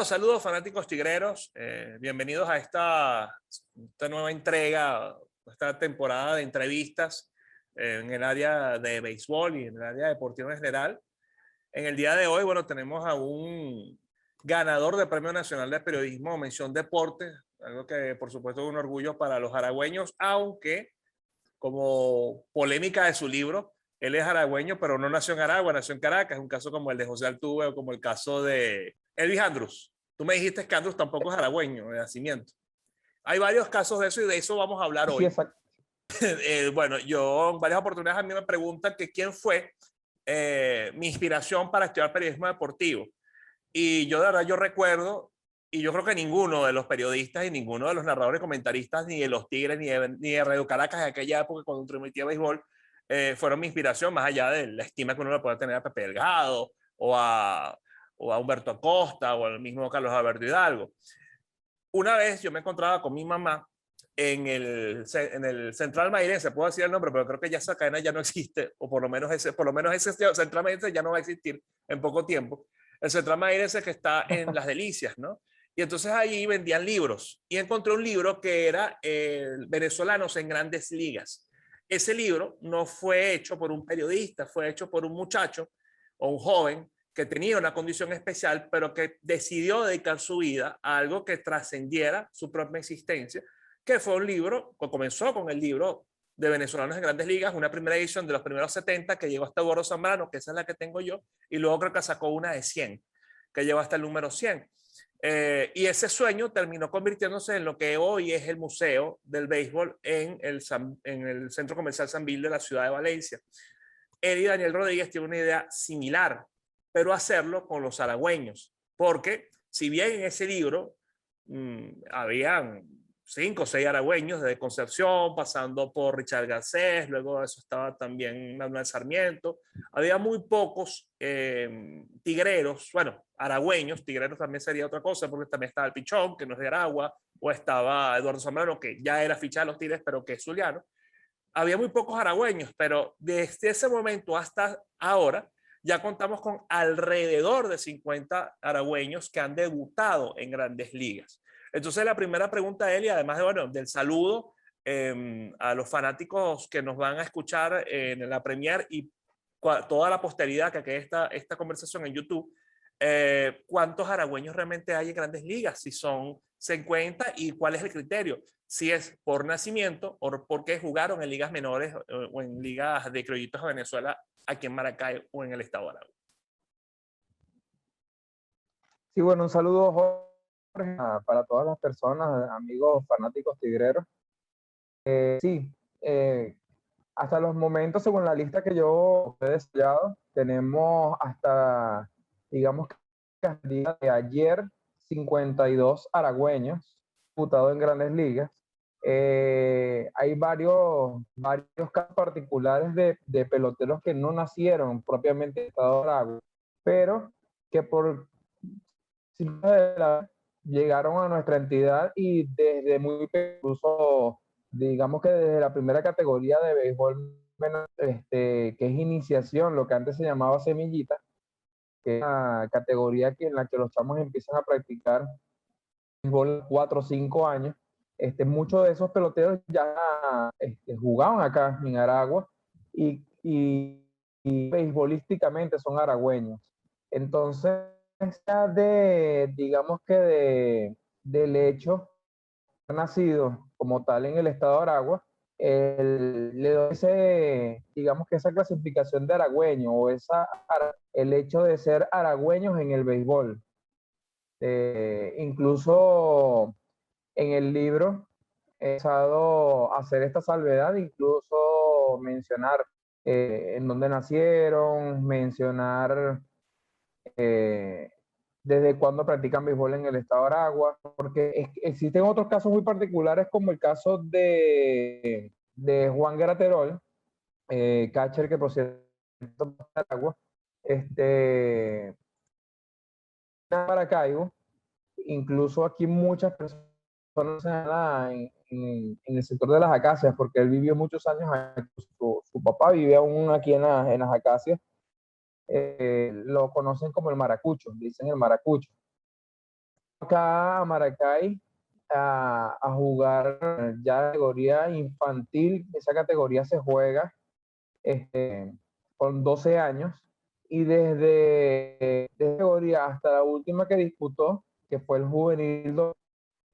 Bueno, saludos fanáticos tigreros, bienvenidos a esta nueva entrega, esta temporada de entrevistas en el área de béisbol y en el área deportiva en general. En el día de hoy, bueno, tenemos a un ganador del Premio Nacional de Periodismo Mención Deporte, algo que por supuesto es un orgullo para los aragüeños, aunque como polémica de su libro, él es aragüeño, pero no nació en Aragua, nació en Caracas. Es un caso como el de José Altuve o como el caso de Elvis Andrus. Tú me dijiste que Andrus tampoco es aragüeño de nacimiento. Hay varios casos de eso y de eso vamos a hablar Sí, hoy. exacto. Bueno, yo en varias oportunidades a mí me preguntan que quién fue mi inspiración para estudiar periodismo deportivo. Y yo de verdad yo recuerdo, y yo creo que ninguno de los periodistas y ninguno de los narradores comentaristas, ni de los Tigres, ni de Radio Caracas de aquella época cuando transmitía béisbol, fueron mi inspiración, más allá de la estima que uno le puede tener a Pepe Delgado o a Humberto Acosta o al mismo Carlos Alberto Hidalgo. Una vez yo me encontraba con mi mamá en el Central Mairense, puedo decir el nombre, pero creo que ya esa cadena ya no existe, o por lo menos ese Central Mairense ya no va a existir en poco tiempo. El Central Mairense que está en Las Delicias, ¿no? Y entonces allí vendían libros y encontré un libro que era Venezolanos en Grandes Ligas. Ese libro no fue hecho por un periodista, fue hecho por un muchacho o un joven que tenía una condición especial, pero que decidió dedicar su vida a algo que trascendiera su propia existencia, que fue un libro, que comenzó con el libro de Venezolanos en Grandes Ligas, una primera edición de los primeros 70 que llegó hasta Eduardo Zambrano, que esa es la que tengo yo, y luego creo que sacó una de 100, que llegó hasta el número 100. Y ese sueño terminó convirtiéndose en lo que hoy es el Museo del Béisbol en el Centro Comercial San Vil de la ciudad de Valencia. Él y Daniel Rodríguez tienen una idea similar, pero hacerlo con los aragüeños, porque si bien en ese libro habían 5 o 6 aragüeños, desde Concepción, pasando por Richard Garcés, luego de eso estaba también Manuel Sarmiento, había muy pocos tigreros, bueno, aragüeños, tigreros también sería otra cosa, porque también estaba el Pichón, que no es de Aragua, o estaba Eduardo Zambrano, que ya era fichado de los Tigres, pero que es zuliano. Había muy pocos aragüeños, pero desde ese momento hasta ahora ya contamos con alrededor de 50 aragüeños que han debutado en Grandes Ligas. Entonces la primera pregunta de él, y además de, bueno, del saludo a los fanáticos que nos van a escuchar en la premier y toda la posteridad que quede esta conversación en YouTube, ¿cuántos aragüeños realmente hay en Grandes Ligas? Si son 50 y cuál es el criterio, si es por nacimiento o porque jugaron en ligas menores o en ligas de criollitos de Venezuela aquí en Maracay o en el estado de Aragua. Sí, bueno, un saludo, Jorge, para todas las personas, amigos fanáticos tigreros. Sí, hasta los momentos, según la lista que yo he detallado, tenemos hasta, digamos que el día de ayer, 52 aragüeños disputados en Grandes Ligas. Hay varios casos particulares de peloteros que no nacieron propiamente en el estado de Aragua, pero que por llegaron a nuestra entidad y desde muy incluso, digamos que desde la primera categoría de béisbol, que es iniciación, lo que antes se llamaba semillita, que es una categoría en la que los chamos empiezan a practicar béisbol 4 o 5 años. Muchos de esos peloteros ya jugaban acá en Aragua y beisbolísticamente son aragüeños. Entonces, digamos que del hecho de nacido como tal en el estado de Aragua, le doy digamos que esa clasificación de aragüeño o el hecho de ser aragüeños en el béisbol. Incluso en el libro he empezado a hacer esta salvedad, incluso mencionar en dónde nacieron, mencionar desde cuándo practican béisbol en el estado de Aragua, porque existen otros casos muy particulares como el caso de Juan Graterol, catcher que procede de Aragua, Maracaibo. Incluso aquí muchas personas en el sector de las acacias, porque él vivió muchos años aquí. Su papá vivía aún aquí en las acacias. Lo conocen como el maracucho, dicen el maracucho. acá a Maracay a jugar ya categoría infantil. Esa categoría se juega con 12 años y desde categoría hasta la última que disputó, que fue el juvenil,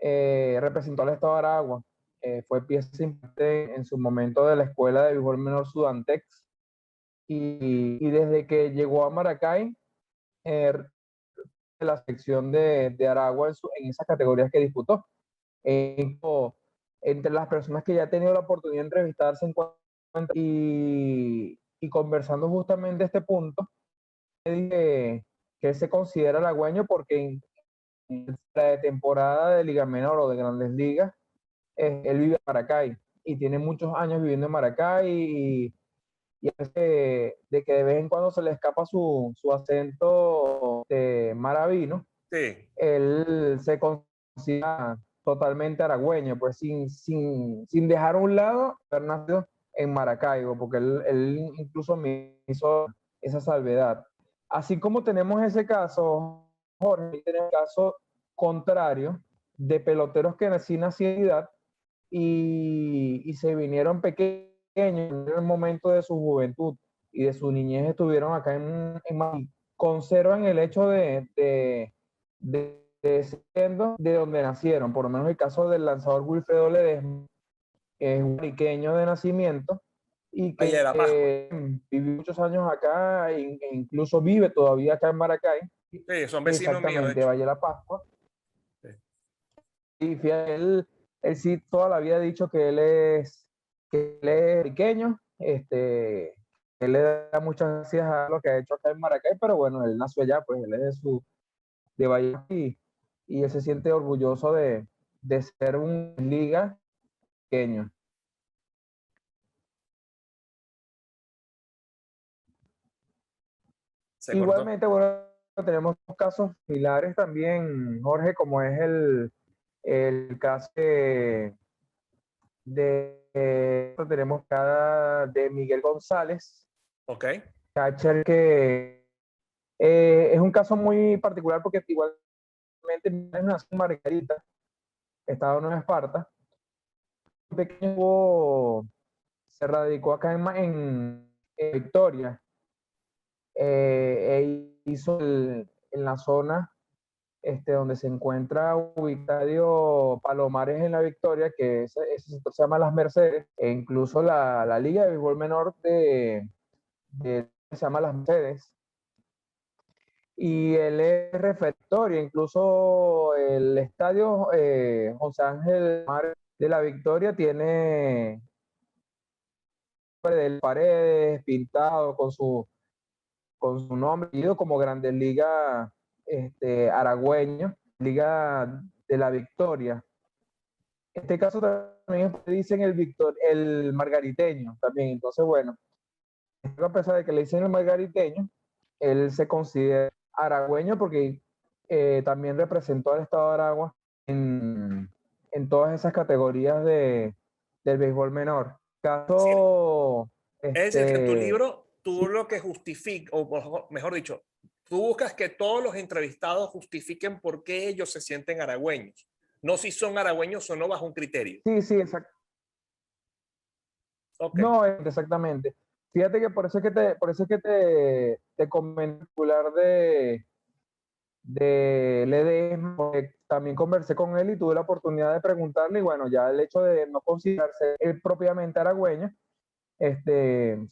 representó al estado de Aragua. Fue pieza importante en su momento de la escuela de béisbol menor Sudantex y desde que llegó a Maracay, la sección de Aragua en esas categorías que disputó. Entre las personas que ya he tenido la oportunidad de entrevistarse y conversando justamente este punto, que él se considera halagüeño porque en la temporada de Liga Menor o de Grandes Ligas, él vive en Maracay y tiene muchos años viviendo en Maracay y de que de vez en cuando se le escapa su acento de maravino, Sí. él se considera totalmente aragüeño, pues sin dejar a un lado haber nacido en Maracaibo, porque él incluso me hizo esa salvedad. Así como tenemos ese caso, Jorge, tenemos el caso contrario de peloteros que nacieron en edad y se vinieron pequeños en el momento de su juventud y de su niñez estuvieron acá en Madrid, conservan el hecho de siendo de donde nacieron. Por lo menos el caso del lanzador Wilfredo Ledesma, es un mariqueño de nacimiento y Valle de que la Pascua. vivió muchos años acá e incluso vive todavía acá en Maracay, Sí, son vecinos míos, de exactamente, hecho. Valle de la Pascua. Sí. Y fíjate, él sí toda la vida ha dicho que él es mariqueño, él le da muchas gracias a lo que ha hecho acá en Maracay, pero bueno, él nació allá, pues él es de Valle y él se siente orgulloso de ser un liga pequeño. Se cortó. Igualmente, bueno, tenemos casos similares también, Jorge, como es el caso tenemos cada de Miguel González, Ok. catcher, que es un caso muy particular porque igualmente nació en Margarita, estado en Esparta. Pequeño se radicó acá en Victoria. Hizo en la zona donde se encuentra ubicado Palomares en la Victoria, que ese sector se llama Las Mercedes, e incluso la Liga de Béisbol Menor se llama Las Mercedes. Y él es refectorio, incluso el estadio José Ángel Mar de la Victoria tiene paredes pintado con su nombre, como Grandes Ligas Aragüeño, Liga de la Victoria. En este caso también dicen el margariteño también, entonces bueno, a pesar de que le dicen el margariteño, él se considera aragüeño porque también representó al estado de Aragua en todas esas categorías del béisbol menor. Sí. Caso, Es decir, que en tu este, libro, tú lo que justifica, o mejor dicho, tú buscas que todos los entrevistados justifiquen por qué ellos se sienten aragüeños, no si son aragüeños o no bajo un criterio. sí, exacto. Ok. No, exactamente. Fíjate que por eso es que te comento hablar de Ledesma, porque también conversé con él y tuve la oportunidad de preguntarle, y bueno, ya el hecho de no considerarse él propiamente aragüeño,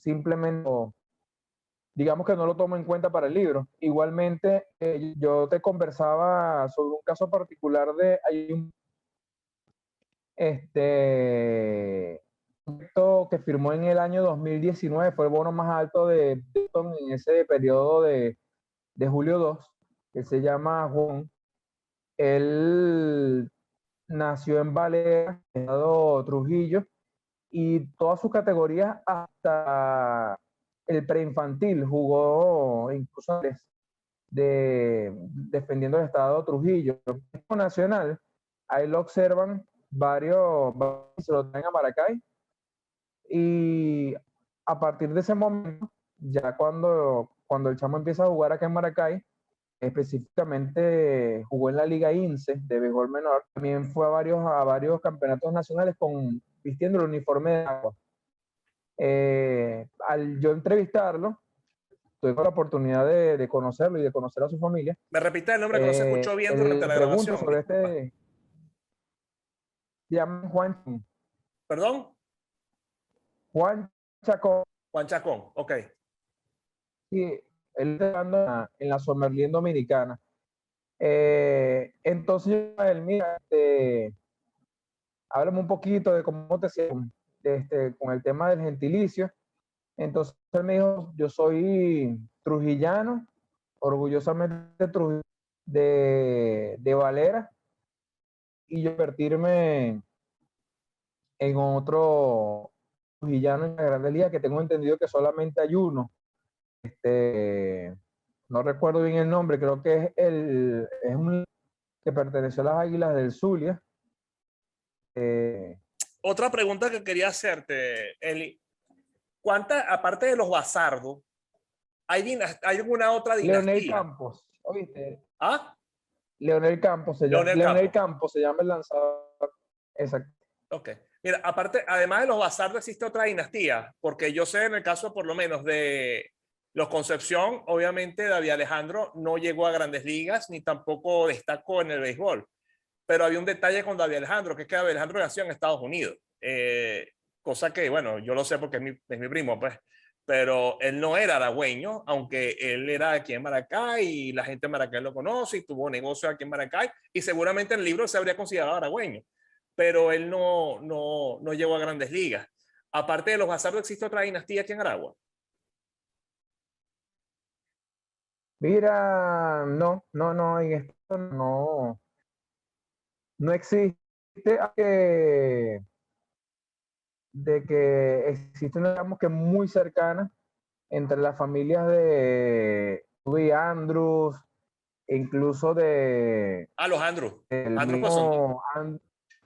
simplemente, digamos que no lo tomo en cuenta para el libro. Igualmente, yo te conversaba sobre un caso particular hay un proyecto que firmó en el año 2019, fue el bono más alto de Boston en ese periodo de julio 2, que se llama Juan. Él nació en Valera, estado Trujillo, y todas sus categorías hasta el preinfantil jugó incluso defendiendo el estado Trujillo. Nacional, ahí lo observan varios se lo traen a Maracay, y a partir de ese momento, ya cuando el chamo empieza a jugar acá en Maracay, específicamente jugó en la Liga INSE de béisbol menor. También fue a varios campeonatos nacionales vistiendo el uniforme de agua. Al yo entrevistarlo, tuve la oportunidad de conocerlo y de conocer a su familia. Me repite el nombre que no se escuchó bien durante Le la pregunto grabación, sobre disculpa. se llama ¿Perdón? Juan Chacón. Juan Chacón, ok. Sí, él está jugando en la Somerlín Dominicana. Entonces, él, mira, háblame un poquito de cómo te sientes con el tema del gentilicio. Entonces él me dijo, yo soy trujillano, orgullosamente de Valera, y yo convertirme en otro trujillano en la Grandes Ligas, que tengo entendido que solamente hay uno. No recuerdo bien el nombre, creo que es un que perteneció a las Águilas del Zulia. Otra pregunta que quería hacerte, Eli. Aparte de los Basardo, ¿hay alguna otra Leonel dinastía? Campos, ¿oíste? ¿Ah? Leonel Campos se llama, Leonel Campos. el lanzador. Exacto. Ok. Mira, aparte, además de los Basardo, existe otra dinastía, porque yo sé en el caso por lo menos de los Concepción, obviamente David Alejandro no llegó a Grandes Ligas ni tampoco destacó en el béisbol, pero había un detalle con David Alejandro, que es que David Alejandro nació en Estados Unidos, cosa que, bueno, yo lo sé porque es mi primo, pues, pero él no era aragüeño, aunque él era aquí en Maracay y la gente de Maracay lo conoce y tuvo negocio aquí en Maracay y seguramente en el libro se habría considerado aragüeño, pero él no llegó a Grandes Ligas. Aparte de los Bazardo, ¿existe otra dinastía aquí en Aragua? Mira, no, en esto no existe que, de que existe una, digamos que muy cercana entre las familias de Louis Andrews, e incluso Ah, los Andrews. el Andrews Ponsonby. mismo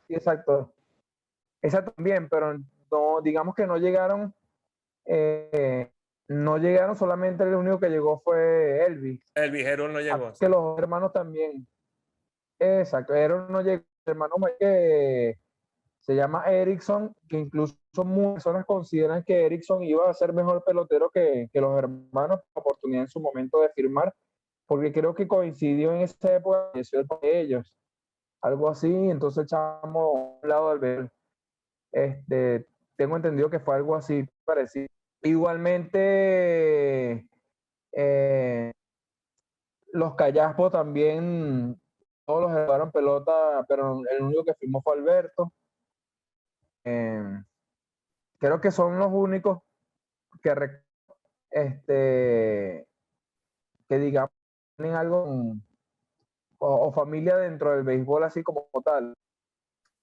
sí, exacto, esa también, pero no, digamos que no llegaron solamente, el único que llegó fue Elvis, El Vigero no llegó, sí. que los hermanos también. Exacto, era uno llegó, hermano mayor que se llama Erickson, que incluso muchas personas consideran que Erickson iba a ser mejor pelotero que los hermanos, oportunidad en su momento de firmar, porque creo que coincidió en esa época, falleció el papá de ellos, algo así, entonces echamos a un lado del ver. Tengo entendido que fue algo así parecido. Igualmente, los Callaspo también, todos los jugaron pelota, pero el único que firmó fue Alberto. Eh, Creo que son los únicos que, que digamos, tienen algo o familia dentro del béisbol así como tal.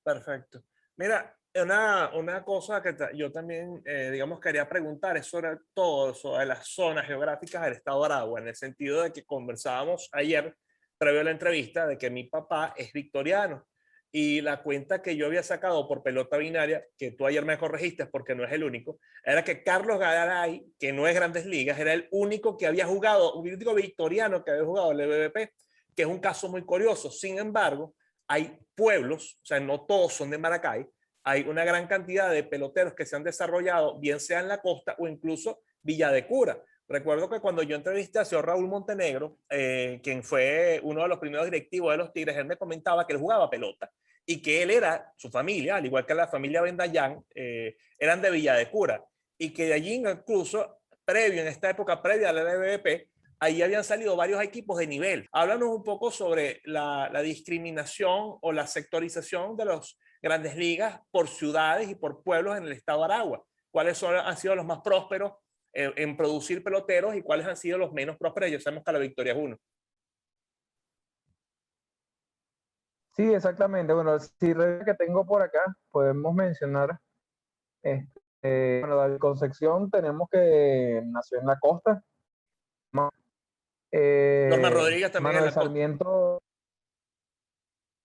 Perfecto. Mira, una cosa que yo también, digamos, quería preguntar es sobre todo, sobre las zonas geográficas del estado de Aragua, en el sentido de que conversábamos ayer, previo a la entrevista, de que mi papá es victoriano y la cuenta que yo había sacado por pelota binaria, que tú ayer me corregiste porque no es el único, era que Carlos Garay, que no es Grandes Ligas, era el único que había jugado, un único victoriano que había jugado el BBP, que es un caso muy curioso. Sin embargo, hay pueblos, o sea, no todos son de Maracay, hay una gran cantidad de peloteros que se han desarrollado, bien sea en la costa o incluso Villa de Cura. Recuerdo que cuando yo entrevisté a señor Raúl Montenegro, quien fue uno de los primeros directivos de los Tigres, él me comentaba que él jugaba pelota y que él era, su familia, al igual que la familia Bendayán, eran de Villa de Cura y que de allí incluso, previo, en esta época previa a la LVP, ahí habían salido varios equipos de nivel. Háblanos un poco sobre la discriminación o la sectorización de las grandes ligas por ciudades y por pueblos en el estado de Aragua. ¿Cuáles han sido los más prósperos en producir peloteros y cuáles han sido los menos prósperos? Ya sabemos que la Victoria es uno. Sí, exactamente. Bueno, si que tengo por acá, podemos mencionar, bueno, David Concepción, tenemos que nació en la costa. Norman Rodríguez también en Manuel la costa. Sarmiento,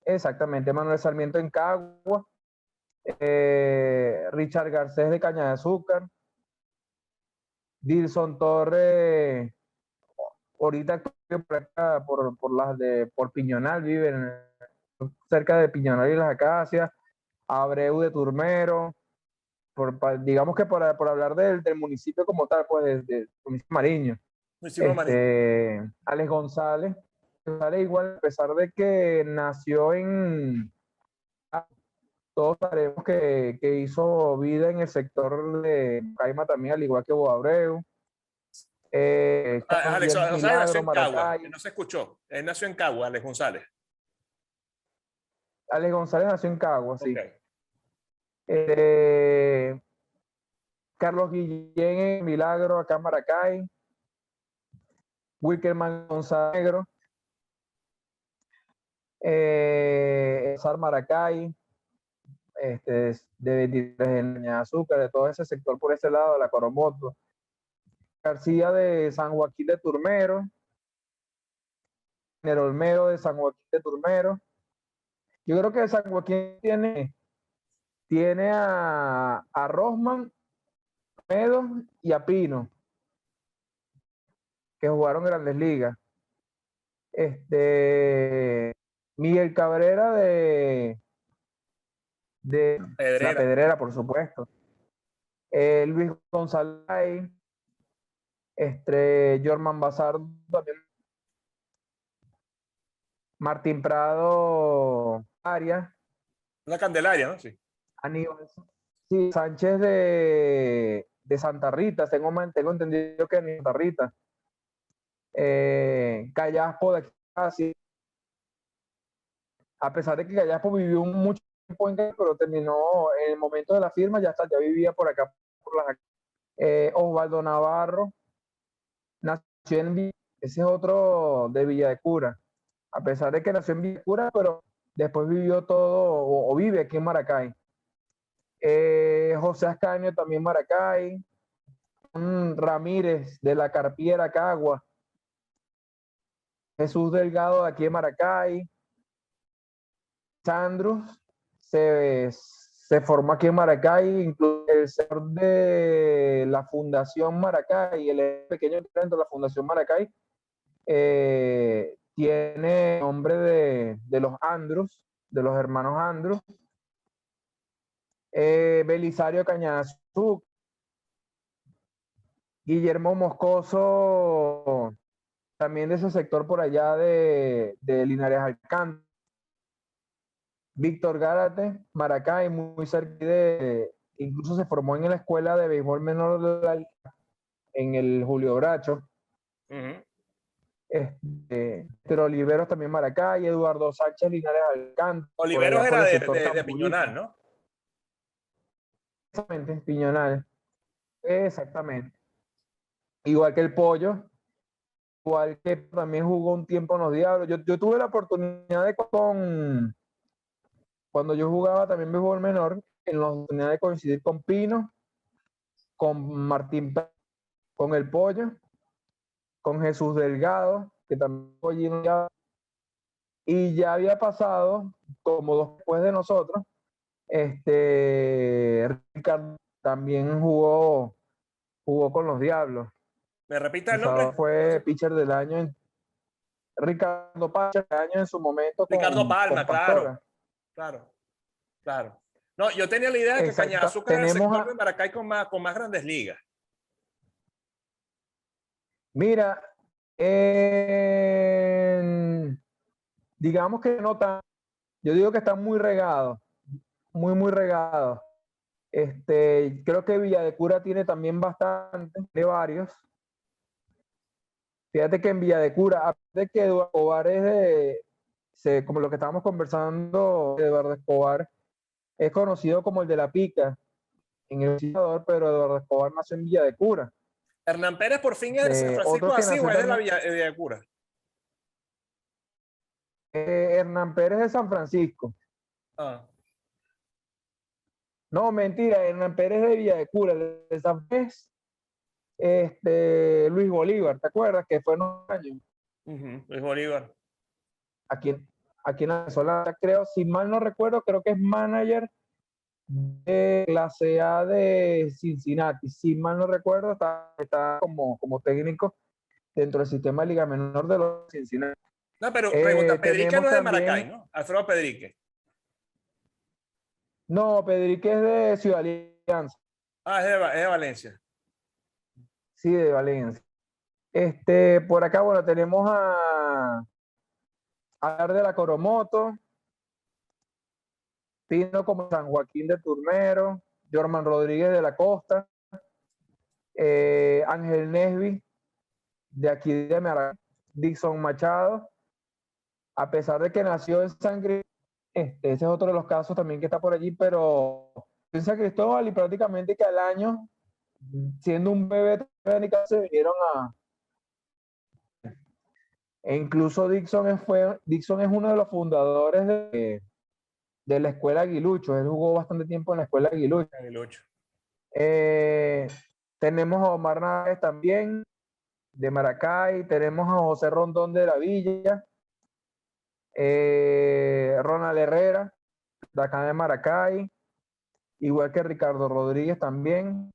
exactamente, Manuel Sarmiento en Cagua, Richard Garcés de Caña de Azúcar, Dilson Torres, ahorita por acá, por Piñonal, viven cerca de Piñonal y las Acacias, Abreu de Turmero, digamos que por hablar del municipio como tal, pues del municipio Mariño. Municipio Marín. Alex González, igual, a pesar de que nació todos sabemos que hizo vida en el sector de Caima también, al igual que Bo Abreu. Alex También González nació Milagro, en Cagua, Maracay. no se escuchó. Él nació en Cagua, Alex González. Alex González nació en Cagua, sí. Okay. Carlos Guillén en Milagro, acá en Maracay. Wickerman González Negro. Sar Maracay. De 23 en Azúcar, de todo ese sector por ese lado, de la Coromoto. García de San Joaquín de Turmero. Nero Olmedo de San Joaquín de Turmero. Yo creo que San Joaquín tiene a Rosman, Medo y a Pino, que jugaron Grandes Ligas. Miguel Cabrera de La Pedrera, por supuesto. Luis González, Jorman Bazardo también. Martín Prado, Arias. Una Candelaria, ¿no? Sí. Aníbal. Sí, Sánchez de Santa Rita, tengo entendido que en Santa Rita. Callaspo de aquí, así. A pesar de que Callaspo vivió mucho tiempo en Cali, pero terminó en el momento de la firma, ya vivía por acá. Osvaldo Navarro, nació en Villa, ese es otro de Villa de Cura. A pesar de que nació en Villa de Cura, pero después vivió todo, o vive aquí en Maracay. José Ascaño también Maracay. Ramírez de la Carpiera Cagua. Jesús Delgado de aquí en Maracay. Sandros se formó aquí en Maracay, incluso el señor de la Fundación Maracay, el pequeño dentro de la Fundación Maracay, tiene nombre de los Andros, de los hermanos Andros. Belisario Cañazú, Guillermo Moscoso, también de ese sector por allá de Linares Alcántara. Víctor Gárate, Maracay, muy cerca incluso se formó en la escuela de béisbol menor de la liga, en el Julio Bracho. Oliveros también Maracay, Eduardo Sánchez Linares Alcántara. Oliveros era de Piñonal, ¿no? Exactamente, Piñonal. Exactamente. Igual que el Pollo, igual que también jugó un tiempo en los Diablos. Yo tuve la oportunidad de cuando yo jugaba también béisbol menor, en la oportunidad de coincidir con Pino, con Martín, con el Pollo, con Jesús Delgado, que también fue allí, y ya había pasado, como dos después de nosotros, Ricardo también jugó con los Diablos. ¿Me repita el nombre? Fue pitcher del año Ricardo Pacha, el año en su momento Ricardo Palma, con Pastora. Claro. No, yo tenía la idea de que Cañada Azúcar era el sector de Maracay con más grandes ligas. Mira, digamos que no tan, yo digo que están muy regados, muy regados. Creo que Villa de Cura tiene también bastante, de varios. Fíjate que en Villa de Cura, aparte de que Eduardo Escobar como lo que estábamos conversando, Eduardo Escobar es conocido como el de la pica en El Salvador, pero Eduardo Escobar nació en Villa de Cura. ¿Hernán Pérez por fin es de San Francisco así o es de la Villa de Cura? Hernán Pérez de San Francisco. No, mentira, Hernán Pérez de Villa de Cura, de San Francisco. Luis Bolívar, ¿te acuerdas? Que fue en un año. Luis Bolívar. Aquí en Venezuela, creo, si mal no recuerdo, creo que es manager de clase A de Cincinnati. Si mal no recuerdo, está como técnico dentro del sistema de Liga Menor de los Cincinnati. No, pero pregunta, Pedrique no Tenemos es de Maracay, también, ¿no? Alfredo Pedrique. no, Pedrique es de Ciudad Alianza, Ah, es de Valencia. sí, de Valencia. Por acá, bueno, tenemos a de la Coromoto, Pino como San Joaquín de Turnero, Jorman Rodríguez de la Costa, Ángel Nesby, de aquí de Maracay, Dixon Machado, a pesar de que nació en Sangre, ese es otro de los casos también que está por allí, pero en San Cristóbal y prácticamente que al año, siendo un bebé, se vinieron a... E incluso Dixon es uno de los fundadores de la escuela Aguilucho, él jugó bastante tiempo en la escuela Aguilucho. Aguilucho. Tenemos a Omar Náez también, de Maracay, tenemos a José Rondón de la Villa, Ronald Herrera, de acá de Maracay, igual que Ricardo Rodríguez también,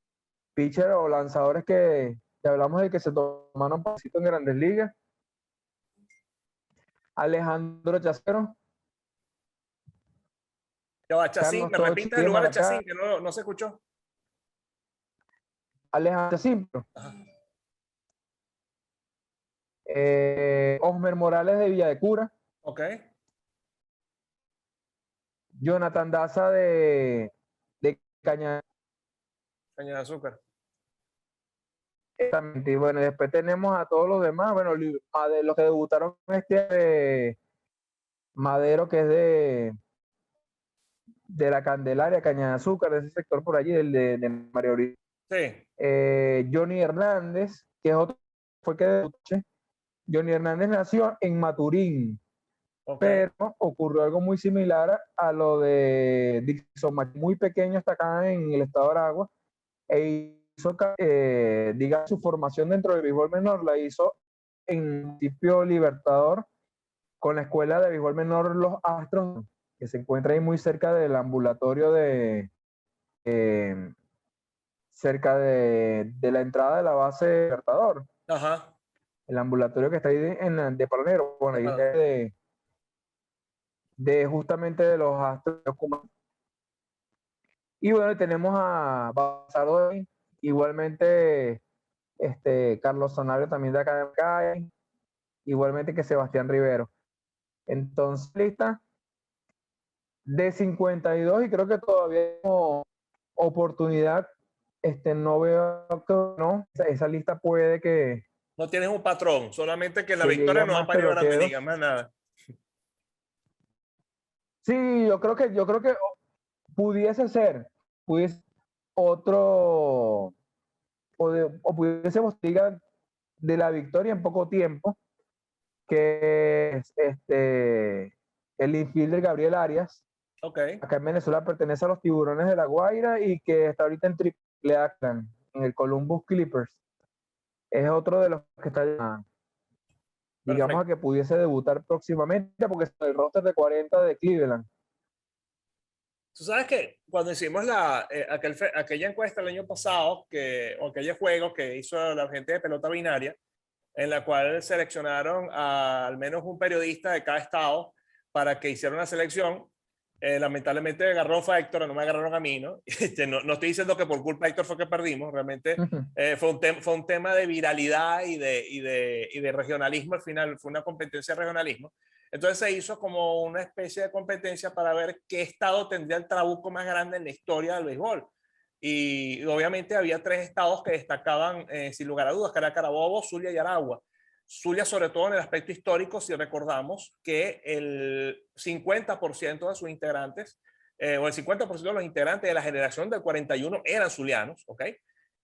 pitcher o lanzadores que hablamos de que se tomaron pasito en Grandes Ligas. Alejandro Chacero, Ya va, Chacín, Carlos me Tochi repites el de lugar de Maracay, Chacín, que no se escuchó. Alejandro Chacín, Ajá. Osmer Morales de Villa de Cura, Ok. Jonathan Daza de Caña. Caña de azúcar. Exactamente. Y bueno, después tenemos a todos los demás, bueno, de los que debutaron Madero, que es de la Candelaria, Caña de Azúcar, de ese sector por allí, de María Aurelia. Sí. Johnny Hernández, que es otro, fue que debutó. Johnny Hernández nació en Maturín, Ok. pero ocurrió algo muy similar a lo de Dixon, muy pequeño, está acá en el estado de Aragua, e hizo, diga, su formación dentro del béisbol menor, la hizo en el municipio Libertador, con la escuela de béisbol menor Los Astros, que se encuentra ahí muy cerca del ambulatorio cerca de la entrada de la base Libertador, Ajá. el ambulatorio que está ahí de Palonero, bueno, ahí de justamente de los Astros. Y bueno, tenemos a Basardo, igualmente Carlos Sonario también de acá de Macay, igualmente que Sebastián Rivero. Entonces, lista de 52 y creo que todavía como oportunidad, no veo que no, esa lista puede No tienes un patrón, solamente que en la que llegue victoria a no han más parido grandes ligas, peloteros. más nada. Sí, yo creo que pudiese ser, pudiese otro, o pudiésemos diga de la victoria en poco tiempo, que es el infielder Gabriel Arias, Ok. acá en Venezuela pertenece a los Tiburones de La Guaira y que está ahorita en AAA en el Columbus Clippers. Es otro de los que está, digamos, a Perfecto. que pudiese debutar próximamente porque es el roster de 40 de Cleveland. Tú sabes que cuando hicimos aquella encuesta el año pasado, o aquel juego que hizo la gente de pelota binaria, en la cual seleccionaron al menos un periodista de cada estado para que hiciera una selección. Lamentablemente agarró fue a Héctor, no me agarraron a mí, ¿no? No estoy diciendo que por culpa de Héctor fue que perdimos, realmente fue un tema de viralidad y de regionalismo al final, fue una competencia de regionalismo. Entonces se hizo como una especie de competencia para ver qué estado tendría el trabuco más grande en la historia del béisbol. Y obviamente había tres estados que destacaban sin lugar a dudas, que era Carabobo, Zulia y Aragua. Zulia, sobre todo en el aspecto histórico, si recordamos que el 50% de sus integrantes, o el 50% de los integrantes de la generación del 41 eran zulianos, ¿ok?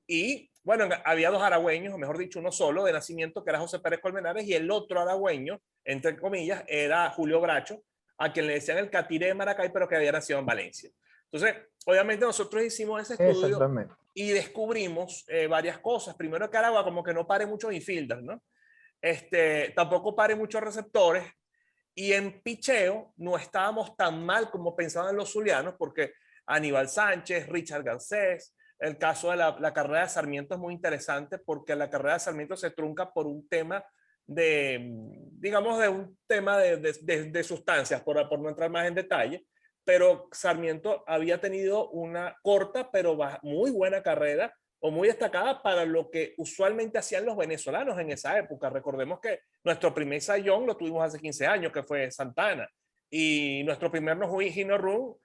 Y bueno, había dos aragüeños, o mejor dicho, uno solo de nacimiento, que era José Pérez Colmenares, y el otro aragüeño, entre comillas, era Julio Bracho, a quien le decían el Catiré de Maracay, pero que había nacido en Valencia. Entonces, obviamente nosotros hicimos ese estudio Exactamente. y descubrimos varias cosas. Primero que Aragua como que no pare muchos infielders, ¿no? Tampoco pare muchos receptores. Y en picheo no estábamos tan mal como pensaban los zulianos, porque Aníbal Sánchez, Richard Garcés, El caso de la carrera de Sarmiento es muy interesante porque la carrera de Sarmiento se trunca por un tema digamos, de un tema de sustancias, por no entrar más en detalle, pero Sarmiento había tenido una corta pero muy buena carrera o muy destacada para lo que usualmente hacían los venezolanos en esa época. Recordemos que nuestro primer Cy Young lo tuvimos hace 15 años, que fue Santana, y nuestro primer No Hino Run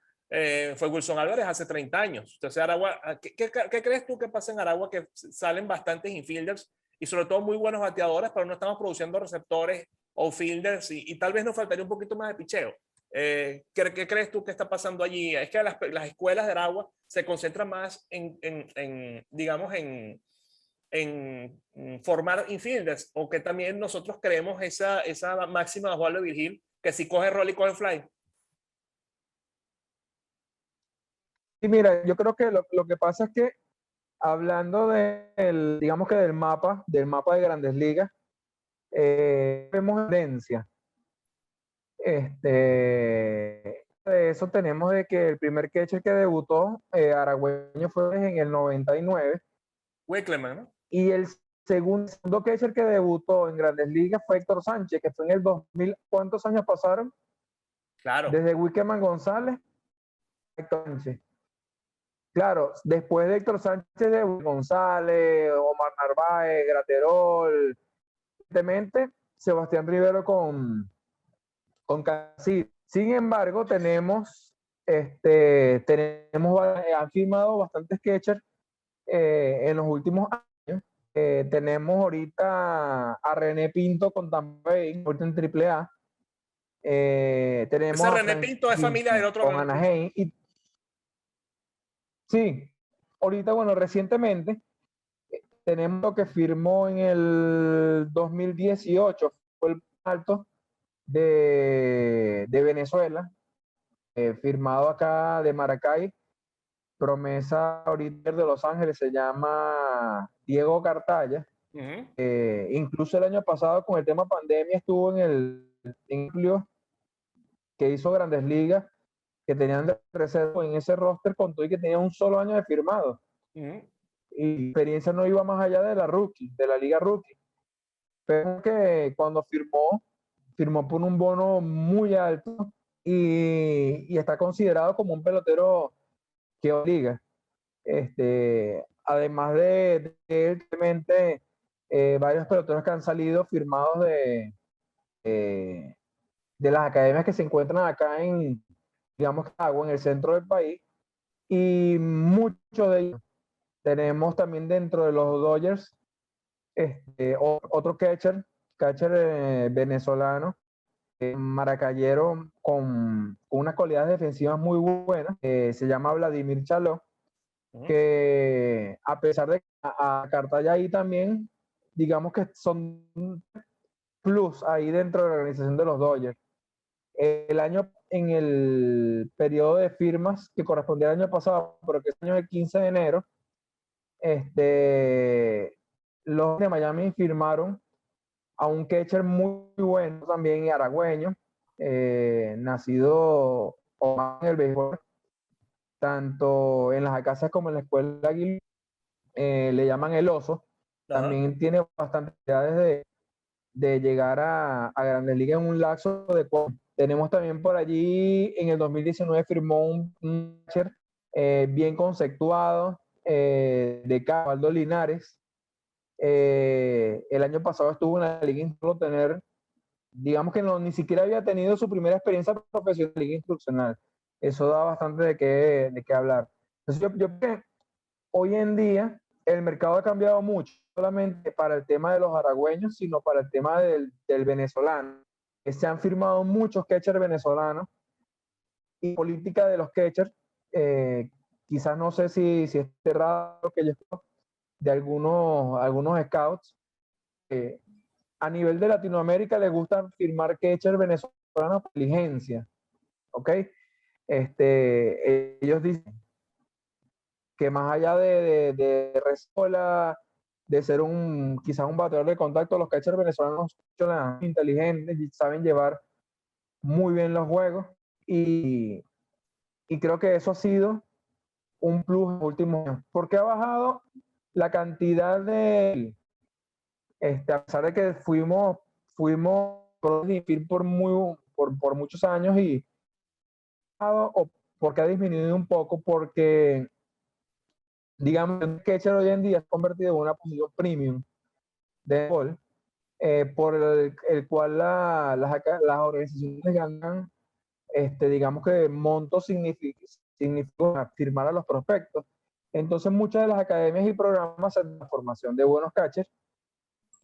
fue Wilson Álvarez hace 30 años. Entonces, Aragua, ¿qué crees tú que pasa en Aragua? Que salen bastantes infielders y sobre todo muy buenos bateadores, pero no estamos produciendo receptores o fielders y tal vez nos faltaría un poquito más de picheo. ¿Qué crees tú que está pasando allí? Es que las escuelas de Aragua se concentran más digamos, en formar infielders, o que también nosotros creemos esa máxima de Osvaldo Virgil, que si coge roll y coge fly. Y mira, yo creo que lo que pasa es que hablando digamos que del mapa de Grandes Ligas, vemos tendencia. De eso tenemos de que el primer catcher que debutó aragüeño fue en el 99. Wickleman, ¿no? Y el segundo catcher que debutó en Grandes Ligas fue Héctor Sánchez, que fue en el 2000. ¿Cuántos años pasaron? Claro. Desde Wickman González a Héctor Sánchez. Claro, después de Héctor Sánchez, de González, Omar Narváez, Graterol, evidentemente Sebastián Rivero con Casillas. Sin embargo, han firmado bastantes catchers en los últimos años. Tenemos ahorita a René Pinto con Tampa Bay, ahorita en AAA. Tenemos Ese a René Pinto es familia del otro con René Anaheim. Sí, ahorita, bueno, recientemente tenemos lo que firmó en el 2018, fue el alto de Venezuela, firmado acá de Maracay, promesa ahorita de Los Ángeles, se llama Diego Cartaya. Incluso el año pasado con el tema pandemia estuvo en el núcleo que hizo Grandes Ligas, que tenían de reserva en ese roster con todo y que tenía un solo año de firmado. Y la experiencia no iba más allá de la liga rookie. Pero que cuando firmó por un bono muy alto y está considerado como un pelotero que obliga. Además de él, realmente, varios peloteros que han salido firmados de las academias que se encuentran acá en, digamos, en el centro del país, y muchos de ellos tenemos también dentro de los Dodgers otro catcher venezolano, maracayero con unas cualidades defensivas muy buenas, se llama Vladimir Chaló, que a pesar de que a Cartaya ahí también, digamos que son plus ahí dentro de la organización de los Dodgers. En el periodo de firmas que correspondía al año pasado, pero que es el año del 15 de enero, los de Miami firmaron a un catcher muy bueno también aragüeño, nacido en el béisbol, tanto en las acasas como en la escuela Aguilar, le llaman el oso. También tiene bastantes posibilidades de llegar a Grandes Ligas en un lapso de cuatro. Tenemos también por allí, en el 2019 firmó un catcher bien conceptuado, de Cabaldo Linares. El año pasado estuvo en la liga tener, digamos que ni siquiera había tenido su primera experiencia profesional en liga instruccional. Eso da bastante de qué hablar. Entonces yo creo que hoy en día el mercado ha cambiado mucho, no solamente para el tema de los aragüeños, sino para el tema del venezolano. Se han firmado muchos catchers venezolanos, y política de los catchers, quizás no sé si es raro que yo de algunos scouts, a nivel de Latinoamérica les gusta firmar catchers venezolanos por inteligencia, ¿ok? Ellos dicen que más allá de resola, de ser quizás un bateador de contacto, los catchers venezolanos son inteligentes y saben llevar muy bien los juegos, y creo que eso ha sido un plus en los últimos años, porque ha bajado la cantidad de, a pesar de que fuimos por muchos años y o porque ha disminuido un poco, porque digamos el catcher hoy en día se ha convertido en una posición premium de gol, por el cual las organizaciones ganan, digamos que montos significa firmar a los prospectos. Entonces muchas de las academias y programas hacen la formación de buenos catchers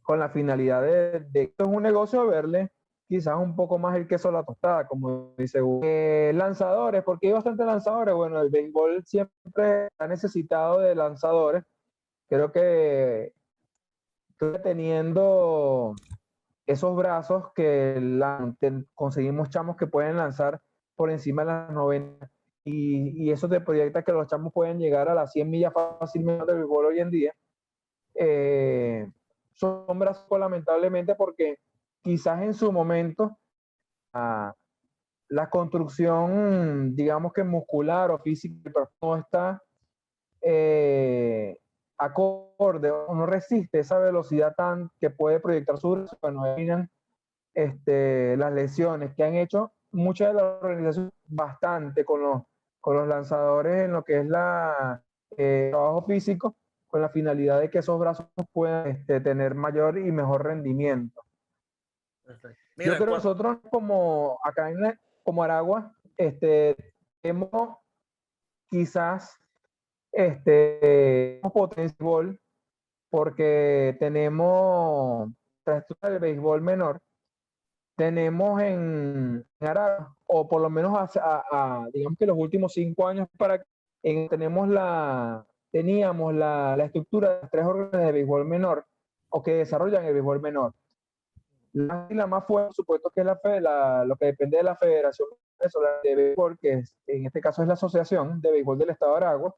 con la finalidad de esto es un negocio de verle quizás un poco más el queso a la tostada, como dice Hugo. Lanzadores, porque hay bastantes lanzadores. Bueno, el béisbol siempre ha necesitado de lanzadores. Creo que teniendo esos brazos que conseguimos chamos que pueden lanzar por encima de las 90 y eso te proyecta que los chamos pueden llegar a las 100 millas fácilmente del béisbol hoy en día. Son brazos lamentablemente porque quizás en su momento la construcción, digamos que muscular o física, no está acorde o no resiste esa velocidad tan que puede proyectar su brazo. Bueno, eliminan las lesiones que han hecho muchas de las organizaciones bastante con los lanzadores en lo que es trabajo físico, con la finalidad de que esos brazos puedan tener mayor y mejor rendimiento. Mira, yo creo que nosotros como acá como Aragua hemos quizás potencial porque tenemos tras el béisbol menor, tenemos en Aragua, o por lo menos digamos que los últimos 5 años teníamos la estructura de 3 órdenes de béisbol menor o que desarrollan el béisbol menor. La más fuerte, por supuesto, que es lo que depende de la Federación de Béisbol, que en este caso es la Asociación de Béisbol del Estado de Aragua.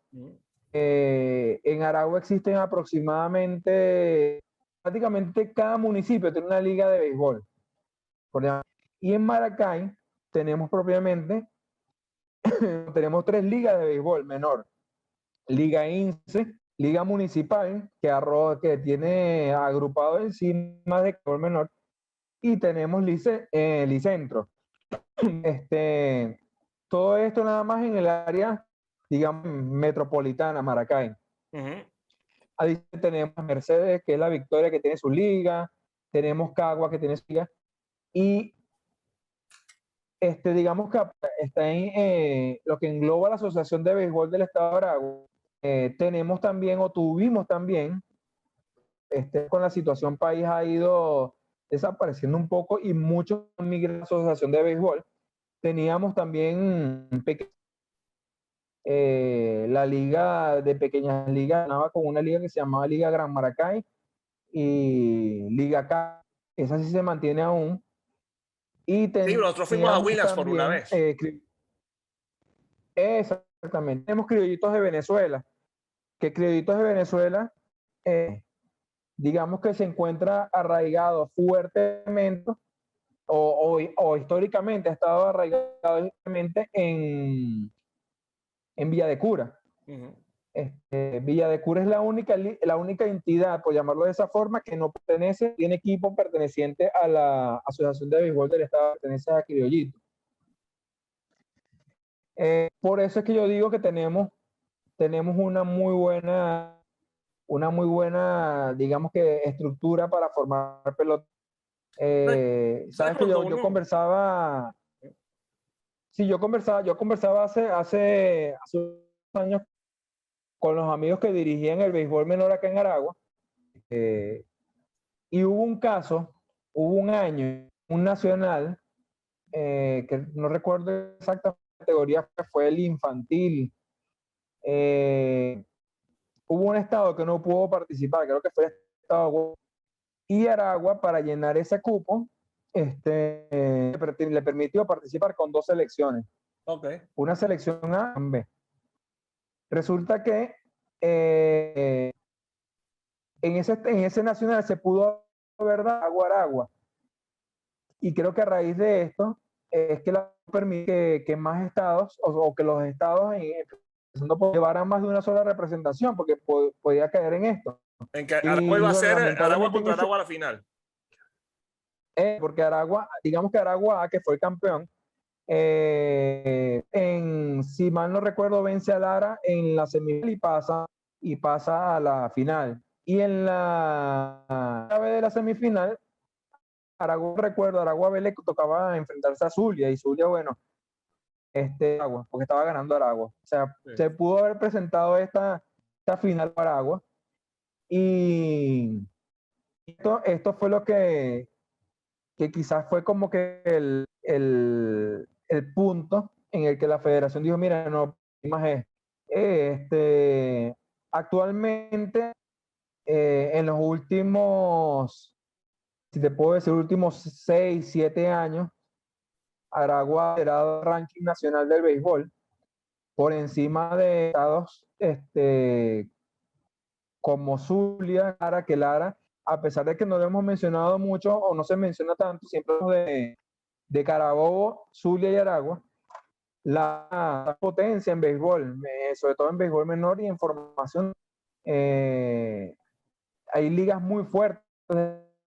En Aragua existen aproximadamente, prácticamente cada municipio tiene una liga de béisbol. Y en Maracay tenemos propiamente, tenemos 3 ligas de béisbol menor. Liga INSE, Liga Municipal, que tiene agrupado encima de béisbol menor, y tenemos Licentro. Todo esto nada más en el área, digamos, metropolitana, Maracay. Ahí tenemos Mercedes, que es la Victoria, que tiene su liga, tenemos Cagua, que tiene su liga, y digamos que está en lo que engloba la Asociación de Béisbol del Estado de Aragua. Tenemos también, o tuvimos también, con la situación país ha ido desapareciendo un poco y muchos migran a la Asociación de Béisbol. Teníamos también la liga de pequeñas ligas, ganaba con una liga que se llamaba Liga Gran Maracay y Liga K, esa sí se mantiene aún. Y sí, nosotros fuimos a Winners por una vez. Exactamente. Tenemos Criollitos de Venezuela, que Criollitos de Venezuela, digamos que se encuentra arraigado fuertemente o históricamente ha estado arraigado en Villa de Cura. Villa de Cura es la única entidad, por llamarlo de esa forma, que no tiene equipo perteneciente a la Asociación de Béisbol del Estado, pertenece a Criollito. Por eso es que yo digo que tenemos una muy buena, digamos que estructura para formar pelota. Sabes que yo conversaba, sí, yo conversaba hace unos años con los amigos que dirigían el béisbol menor acá en Aragua, y hubo un año, un nacional, que no recuerdo exactamente la categoría, que fue el infantil. Hubo un estado que no pudo participar, creo que fue el estado y Aragua, para llenar ese cupo, le permitió participar con 2 selecciones. Una selección A y B. Resulta que en ese nacional se pudo ver Aragua. Y creo que a raíz de esto es que la permite que más estados, o que los estados, no llevaran más de una sola representación, porque podía caer en esto. En que Aragua iba a bueno, ser Aragua lamentablemente contra Aragua a la final. Porque Aragua, digamos que Aragua, que fue el campeón, si mal no recuerdo, vence a Lara en la semifinal y pasa a la final. Y en la llave de la semifinal, Aragua B le tocaba enfrentarse a Zulia, y Zulia, bueno, Aragua, porque estaba ganando Aragua. O sea, Sí. se pudo haber presentado esta final para Aragua. Y esto fue lo que quizás fue como que el punto en el que la federación dijo, mira, no, más es, actualmente, en los últimos, si te puedo decir, últimos 6, 7 años, Aragua ha liderado el ranking nacional del béisbol por encima de estados como Zulia, Lara, que Lara, a pesar de que no lo hemos mencionado mucho o no se menciona tanto, siempre hablamos de Carabobo, Zulia y Aragua, la potencia en béisbol, sobre todo en béisbol menor y en formación. Hay ligas muy fuertes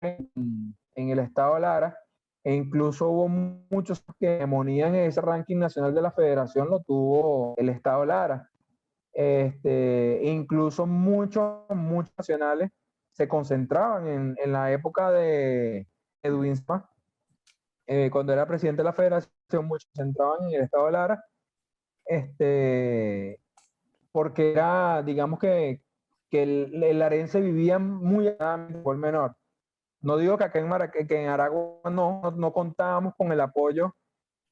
en el estado de Lara, e incluso hubo muchos que hegemonían en ese ranking nacional de la federación, lo tuvo el estado de Lara. Incluso muchos nacionales se concentraban en la época de Edwin Spa, cuando era presidente de la federación, muchos se concentraban en el estado de Lara, porque era, digamos que el larense vivía muy por menor. No digo que acá que en Aragua no contábamos con el apoyo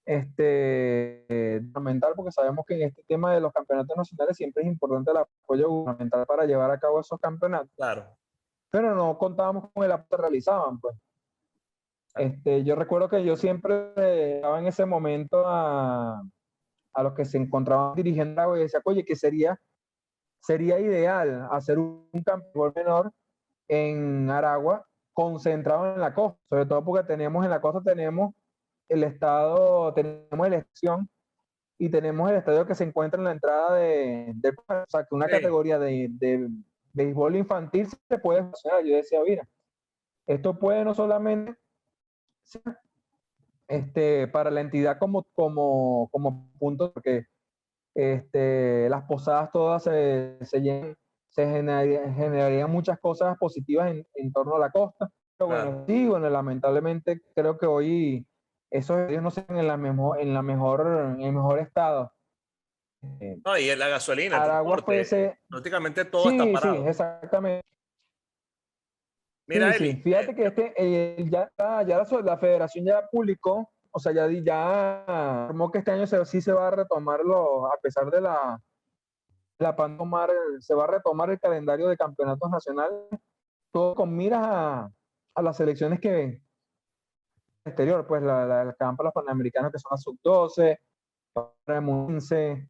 gubernamental, porque sabemos que en este tema de los campeonatos nacionales siempre es importante el apoyo gubernamental para llevar a cabo esos campeonatos. Claro. Pero no contábamos con el apoyo que realizaban, pues. Yo recuerdo que yo siempre daba en ese momento a los que se encontraban dirigiendo algo y decía, oye, que sería ideal hacer un campeón menor en Aragua concentrado en la costa, sobre todo porque tenemos en la costa, tenemos el estado, tenemos la elección y tenemos el estadio que se encuentra en la entrada o sea, que una Sí. categoría de béisbol infantil se puede funcionar. Yo decía, mira, esto puede no solamente ser para la entidad como punto, porque las posadas todas generarían muchas cosas positivas en torno a la costa. Pero Claro. bueno, sí, bueno, lamentablemente creo que hoy esos estadios no están en el mejor estado. No, y la gasolina, el Aragua fue transporte, ese. prácticamente todo está Sí, sí, parado. exactamente. Mira, Sí, sí. Eli, Fíjate que ya la federación ya publicó, o sea, ya informó que este año sí se va a retomar, a pesar de la pandemia, se va a retomar el calendario de campeonatos nacionales, todo con miras a las selecciones que exterior, pues la campa los panamericanos, que son la sub-12, para 15,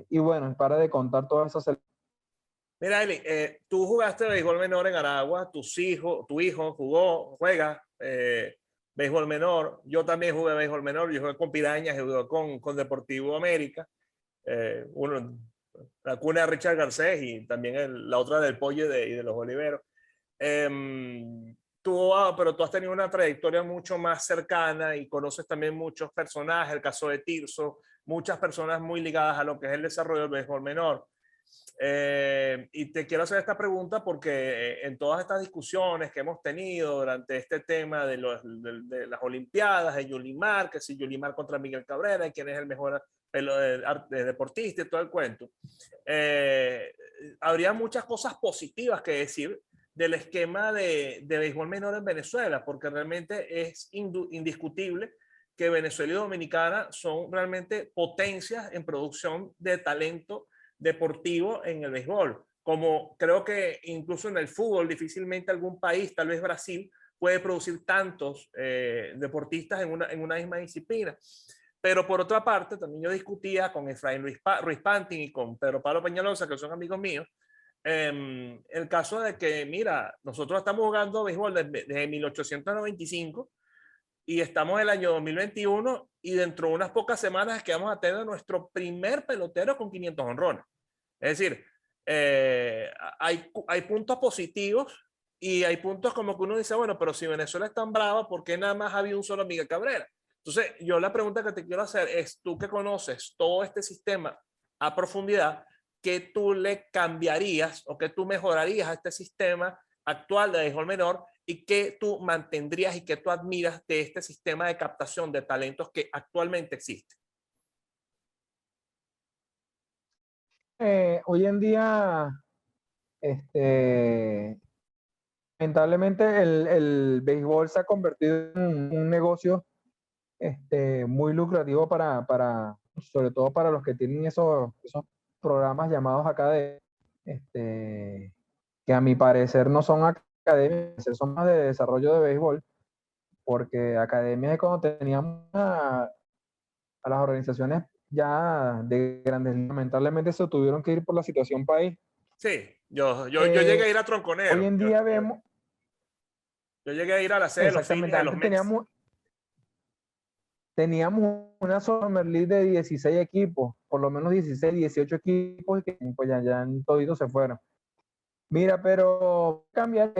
y bueno, para de contar todas esas selecciones. mira, Eli, tú jugaste béisbol menor en Aragua, tu hijo juega béisbol menor. Yo también jugué béisbol menor, yo jugué con Pirañas, y jugué con Deportivo América. La cuna de Richard Garcés y también la otra del Pollo y de los Oliveros. Pero tú has tenido una trayectoria mucho más cercana y conoces también muchos personajes, el caso de Tirso, muchas personas muy ligadas a lo que es el desarrollo del béisbol menor. Y te quiero hacer esta pregunta porque en todas estas discusiones que hemos tenido durante este tema de las Olimpiadas, de Yulimar, que si Yulimar contra Miguel Cabrera, y quién es el mejor deportista y todo el cuento, habría muchas cosas positivas que decir del esquema de béisbol menor en Venezuela, porque realmente es indiscutible que Venezuela y Dominicana son realmente potencias en producción de talento deportivo en el béisbol. Como creo que incluso en el fútbol, difícilmente algún país, tal vez Brasil, puede producir tantos deportistas en una misma disciplina. Pero por otra parte, también yo discutía con Efraín Ruiz Pantin y con Pedro Pablo Peñalosa, que son amigos míos, el caso de que, mira, nosotros estamos jugando béisbol desde 1895 y estamos en el año 2021 y dentro de unas pocas semanas es que vamos a tener nuestro primer pelotero con 500 honrones. Es decir, hay puntos positivos y hay puntos como que uno dice, bueno, pero si Venezuela es tan brava, ¿por qué nada más había un solo Miguel Cabrera? Entonces, yo la pregunta que te quiero hacer es, tú que conoces todo este sistema a profundidad, ¿qué tú le cambiarías o qué tú mejorarías a este sistema actual de béisbol menor y qué tú mantendrías y qué tú admiras de este sistema de captación de talentos que actualmente existe? Hoy en día, este, lamentablemente el béisbol se ha convertido en un negocio muy lucrativo sobre todo para los que tienen esos programas llamados academias, que a mi parecer no son academias, son más de desarrollo de béisbol, porque academias es cuando teníamos a las organizaciones ya de grandes ligas. Lamentablemente se tuvieron que ir por la situación país. Sí, yo llegué a ir a Hoy Tronconero. en día vemos, Yo llegué a ir a la sede de los Phillies exactamente, de los antes Mets. teníamos una Summer League de 16 equipos, por lo menos 16, 18 equipos, y que pues ya toditos se fueron. Mira, pero cambiar,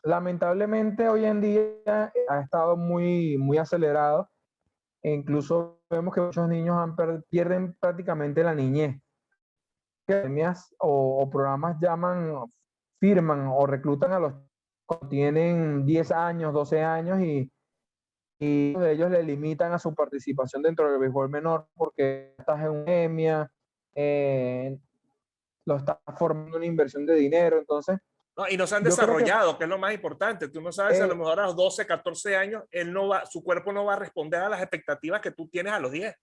lamentablemente hoy en día ha estado muy acelerado, e incluso vemos que muchos niños pierden prácticamente la niñez. Academias o programas firman o reclutan a los que tienen 10 años, 12 años y ellos le limitan a su participación dentro del béisbol menor porque estás en una academia, lo estás formando una inversión de dinero. Entonces, No, y no se han yo creo que desarrollado, que es lo más importante. Tú no sabes si a lo mejor a los 12, 14 años su cuerpo no va a responder a las expectativas que tú tienes a los 10.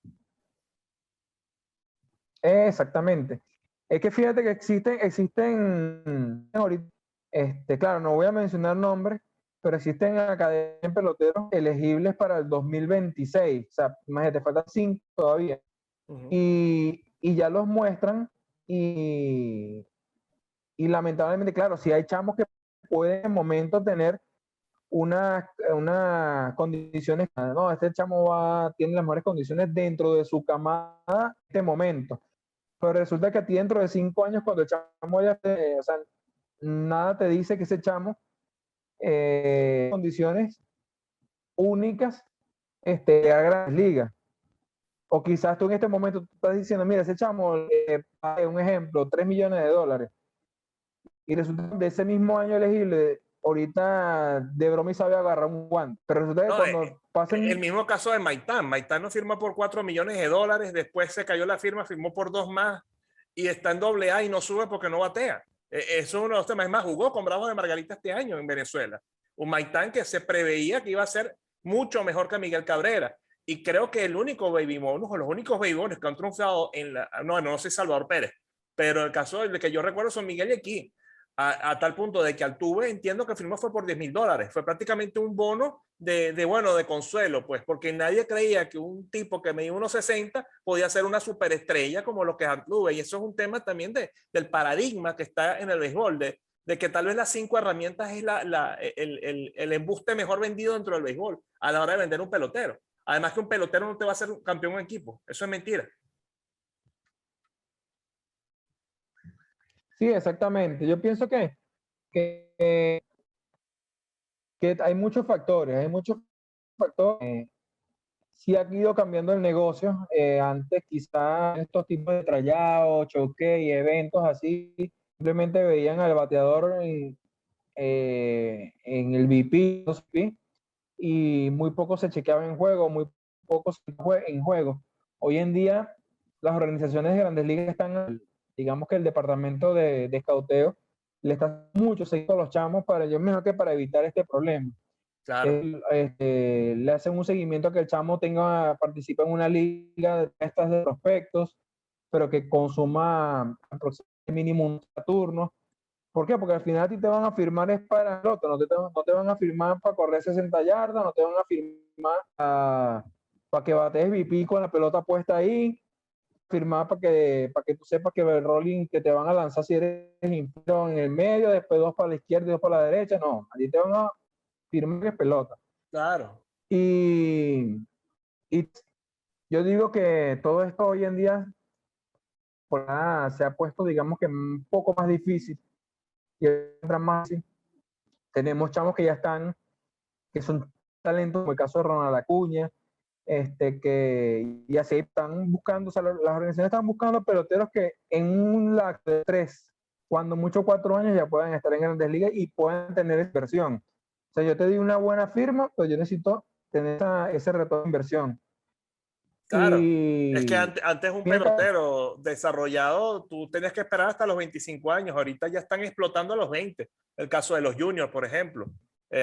exactamente. Es que fíjate que existen ahorita, claro, no voy a mencionar nombres, pero existen academias de peloteros elegibles para el 2026. O sea, imagínate, faltan 5 todavía. Y ya los muestran y lamentablemente, claro, si hay chamos que pueden en momento tener unas condiciones, no, este chamo tiene las mejores condiciones dentro de su camada en este momento. Pero resulta que a ti dentro de 5 años, cuando el chamo ya o sea, nada te dice que ese chamo condiciones únicas a grandes ligas. O quizás tú en este momento tú estás diciendo, mira, ese chamo, un ejemplo, $3 millones. Y resulta que de ese mismo año elegible, ahorita de broma y sabe agarrar un guante. Pero resulta que No, cuando pasen... el mismo caso de Maitán. Maitán no firmó por $4 millones, después se cayó la firma, firmó por 2 más y está en AA y no sube porque no batea. Eso es uno de los temas. Es más, jugó con Bravos de Margarita este año en Venezuela. Un Maitán que se preveía que iba a ser mucho mejor que Miguel Cabrera. Y creo que el único baby bonus, o los únicos baby bonus que han triunfado no sé Salvador Pérez, pero el caso de que yo recuerdo son Miguel y aquí. A tal punto de que Altuve entiendo que firmó fue por $10,000. Fue prácticamente un bono de consuelo, pues, porque nadie creía que un tipo que medía 1,60 podía ser una superestrella como lo que es Altuve. Y eso es un tema también del paradigma que está en el béisbol, de que tal vez las 5 herramientas es el embuste mejor vendido dentro del béisbol a la hora de vender un pelotero. Además que un pelotero no te va a hacer un campeón en equipo. Eso es mentira. Sí, exactamente. Yo pienso que, que hay muchos factores, sí ha ido cambiando el negocio. Antes quizás estos tipos de trayados, choque y eventos así, simplemente veían al bateador en el VP y muy poco se chequeaba en juego, muy poco en juego. Hoy en día las organizaciones de Grandes Ligas están, digamos que el departamento de escauteo le está mucho seguido a los chamos para yo mejor que para evitar este problema. Claro. Le hacen un seguimiento a que el chamo participe en una liga de estas de prospectos, pero que consuma aproximadamente mínimo un turno. ¿Por qué? Porque al final a ti te van a firmar es para el otro, no te van a firmar para correr 60 yardas, no te van a firmar para que batees VP con la pelota puesta ahí, firmar para que tú sepas que el rolling que te van a lanzar si eres inferior en el medio, después 2 para la izquierda y 2 para la derecha, no, a ti te van a firmar que pelota. Claro, Y, y yo digo que todo esto hoy en día se ha puesto, digamos que un poco más difícil y otra más fácil. Tenemos chamos que ya están, que son talentos, como el caso de Ronald Acuña, que ya se están buscando, o sea, las organizaciones están buscando peloteros que en un lapso de 3, cuando mucho 4 años, ya puedan estar en grandes ligas y puedan tener inversión. O sea, yo te di una buena firma, pero yo necesito tener ese retorno de inversión. claro. Es que Y antes un mira, pelotero desarrollado, tú tenías que esperar hasta los 25 años. Ahorita ya están explotando a los 20. El caso de los juniors, por ejemplo.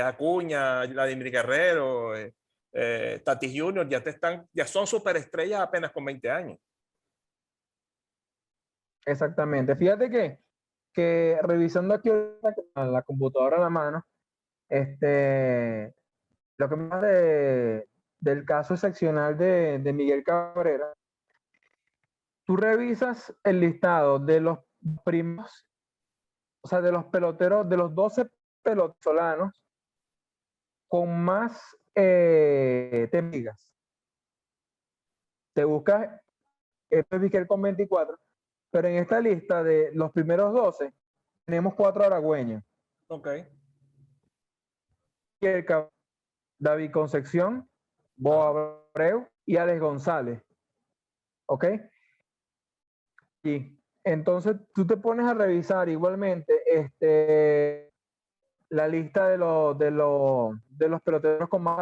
Acuña, Vladimir Guerrero, Tatis Junior, ya son superestrellas apenas con 20 años. exactamente. Fíjate que revisando aquí ahorita con la computadora a la mano, lo que más del caso excepcional de Miguel Cabrera, tú revisas el listado de los primos, o sea, de los peloteros, de los 12 pelotolanos con más temigas. Te buscas Miguel con 24, pero en esta lista de los primeros 12 tenemos 4 aragüeños. Ok. David Concepción, Bo Ajá. Abreu y Alex González. ¿Ok? Y entonces tú te pones a revisar igualmente la lista de los peloteros con más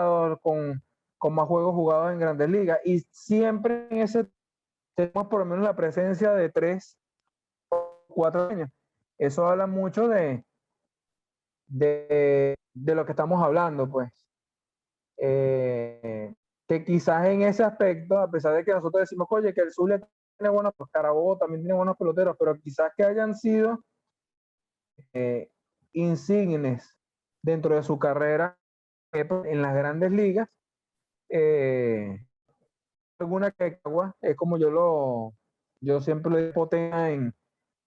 juegos jugados en Grandes Ligas. Y siempre en ese tenemos por lo menos la presencia de 3 o 4 años. Eso habla mucho de lo que estamos hablando, pues. Que quizás en ese aspecto, a pesar de que nosotros decimos, oye, que el Zulia tiene buenos, pues Carabobo también tiene buenos peloteros, pero quizás que hayan sido insignes dentro de su carrera en las grandes ligas, eh, alguna que es como yo siempre lo digo potencia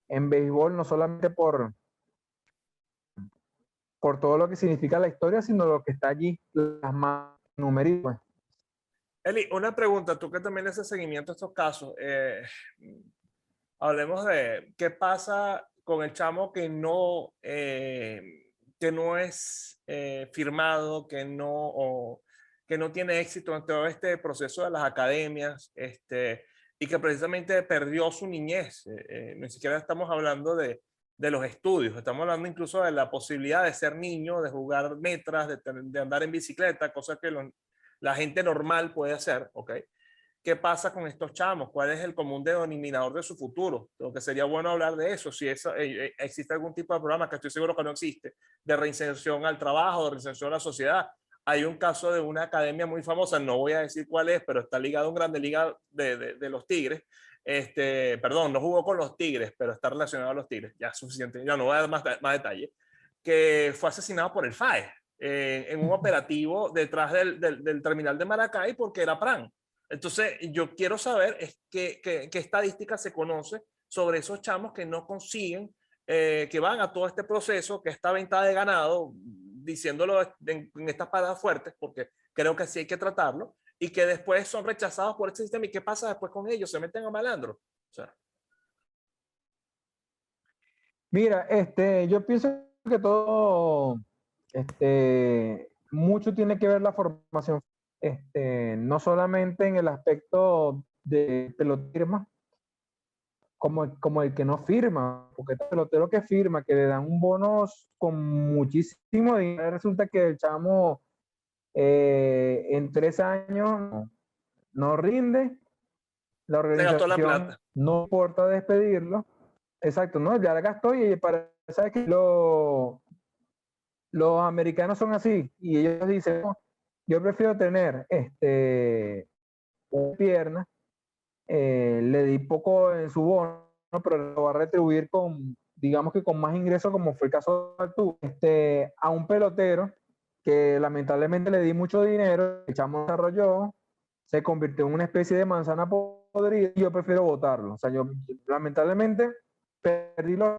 en béisbol, no solamente por todo lo que significa la historia, sino lo que está allí, las más numéricas. Eli, una pregunta, tú que también haces seguimiento a estos casos, hablemos de qué pasa con el chamo que no es firmado, que no tiene éxito en todo este proceso de las academias, y que precisamente perdió su niñez. Ni siquiera estamos hablando de los estudios, estamos hablando incluso de la posibilidad de ser niño, de jugar metras, de andar en bicicleta, cosas que la gente normal puede hacer, ¿ok? ¿Qué pasa con estos chamos? ¿Cuál es el común denominador de su futuro? Lo que sería bueno hablar de eso, si existe algún tipo de programa, que estoy seguro que no existe, de reinserción al trabajo, de reinserción a la sociedad. Hay un caso de una academia muy famosa, no voy a decir cuál es, pero está ligado a un grande liga de los Tigres. Perdón, no jugó con los Tigres, pero está relacionado a los Tigres. Ya es suficiente, ya no voy a dar más detalle. Que fue asesinado por el FAE en un operativo detrás del terminal de Maracay porque era PRAN. Entonces, yo quiero saber qué estadística se conoce sobre esos chamos que no consiguen, que van a todo este proceso, que esta venta de ganado, diciéndolo en estas paradas fuertes, porque creo que sí hay que tratarlo, y que después son rechazados por este sistema. ¿Y qué pasa después con ellos? ¿Se meten a malandro? O sea, Mira, yo pienso que todo, mucho tiene que ver la formación, no solamente en el aspecto de pelotero, como el que no firma, porque el pelotero que firma, que le dan un bono con muchísimo dinero, resulta que el chamo en 3 años no rinde, la se gastó la organización plata. no importa despedirlo. Exacto, ¿no? Ya la gastó y para, ¿sabes qué? Los americanos son así y ellos dicen, no, yo prefiero tener una pierna, le di poco en su bono, pero lo va a retribuir con, digamos que con más ingresos, como fue el caso de Altuve, a un pelotero que lamentablemente le di mucho dinero, el chamo desarrolló, se convirtió en una especie de manzana podrida y yo prefiero votarlo. O sea, yo lamentablemente perdí los,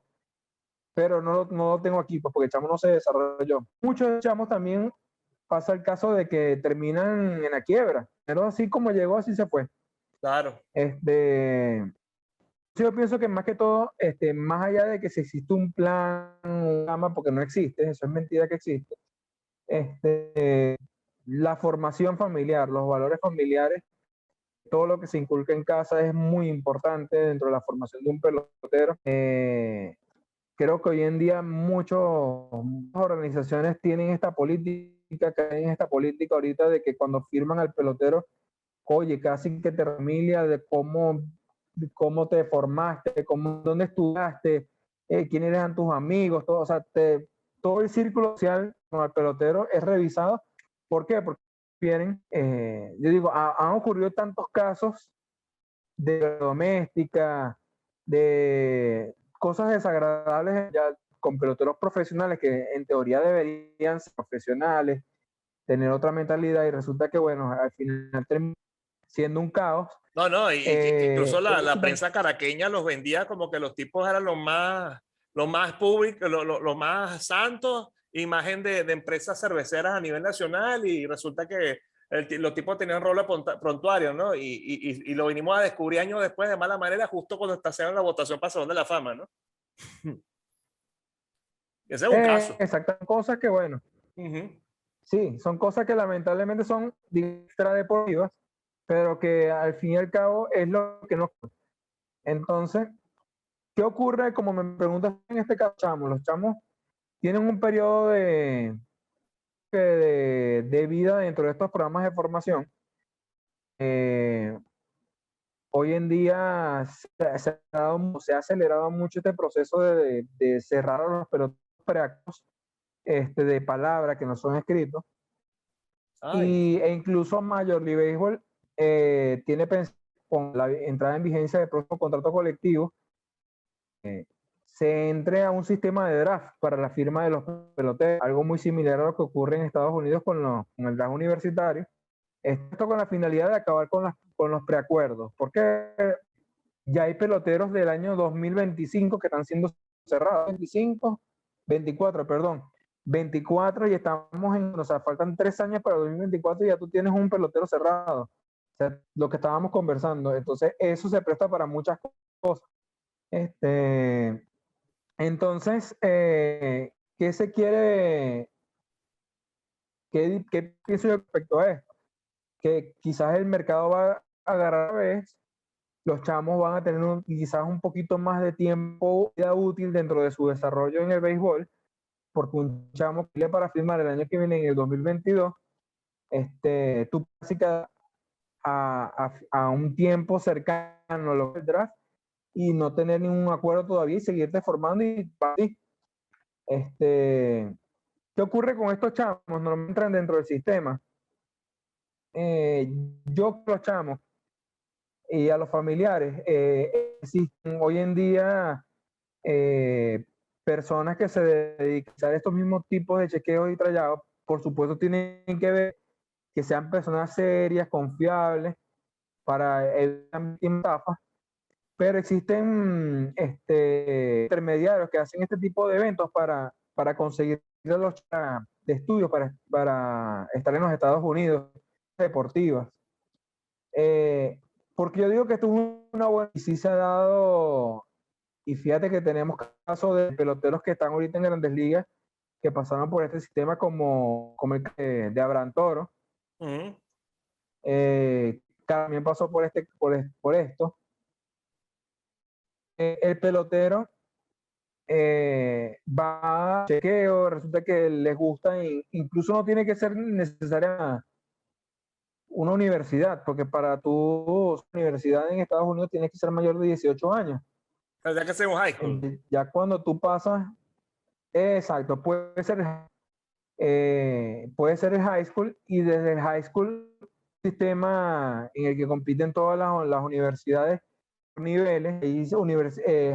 pero no lo tengo aquí, pues, porque el chamo no se desarrolló. Muchos chamos también pasa el caso de que terminan en la quiebra. Pero así como llegó, así se fue. Claro. Yo pienso que más que todo, más allá de que si existe un plan, un programa, porque no existe, eso es mentira que existe, la formación familiar, los valores familiares, todo lo que se inculca en casa es muy importante dentro de la formación de un pelotero. Creo que hoy en día muchas organizaciones tienen esta política, caen en esta política ahorita de que cuando firman al pelotero, oye, casi que te familia de cómo te formaste, dónde estudiaste, quiénes eran tus amigos, todo, o sea, todo el círculo social con el pelotero es revisado. ¿Por qué? Porque vienen, yo digo, han ocurrido tantos casos de doméstica, de cosas desagradables ya con peloteros profesionales que en teoría deberían ser profesionales, tener otra mentalidad y resulta que, bueno, al final termina siendo un caos. No, no, y que incluso la Eso prensa caraqueña los vendía como que los tipos eran los más públicos, los más santos, imagen de empresas cerveceras a nivel nacional, y resulta que los tipos tenían rol prontuario, ¿no? Y lo vinimos a descubrir años después de mala manera, justo cuando estaban la votación para Salón de la Fama, ¿no? Ese es un caso. exactas cosas que, bueno, sí, son cosas que lamentablemente son extradeportivas, pero que al fin y al cabo es lo que nos... Entonces, ¿qué ocurre? Como me preguntas en este caso, los chamos tienen un periodo de vida dentro de estos programas de formación. Hoy en día se ha acelerado mucho este proceso de cerrar a los peloteros preactos de palabra que no son escritos. E incluso Major League Baseball tiene pensado con la entrada en vigencia del próximo contrato colectivo, se entre a un sistema de draft para la firma de los peloteros, algo muy similar a lo que ocurre en Estados Unidos con el draft universitario. Esto con la finalidad de acabar con los preacuerdos, porque ya hay peloteros del año 2025 que están siendo cerrados, 24, perdón, 24 y estamos o sea, faltan 3 años para 2024 y ya tú tienes un pelotero cerrado. O sea, lo que estábamos conversando. Entonces, eso se presta para muchas cosas. Entonces, ¿qué se quiere? ¿Qué pienso yo respecto a esto? Que quizás el mercado va a agarrar a vez, los chamos van a tener quizás un poquito más de tiempo vida útil dentro de su desarrollo en el béisbol, porque un chamo que para firmar el año que viene, en el 2022, tú casi a un tiempo cercano a lo del draft y no tener ningún acuerdo todavía y seguirte formando y ¿qué ocurre con estos chamos? No entran dentro del sistema. Yo los chamos y a los familiares, existen hoy en día personas que se dedican a estos mismos tipos de chequeos y traslados. Por supuesto tienen que ver que sean personas serias, confiables, para evitar estafas, pero existen intermediarios que hacen este tipo de eventos para conseguir los de estudios para estar en los Estados Unidos, deportivas. Porque yo digo que esto es una buena, y sí se ha dado, y fíjate que tenemos casos de peloteros que están ahorita en Grandes Ligas que pasaron por este sistema como el de Abraham Toro. También pasó por esto. El pelotero va a chequeo, resulta que les gusta, incluso no tiene que ser necesaria una universidad, porque para tu universidad en Estados Unidos tienes que ser mayor de 18 años. Ya que hacemos high school. Ya cuando tú pasas, exacto, puede ser el high school, y desde el high school, sistema en el que compiten todas las universidades niveles,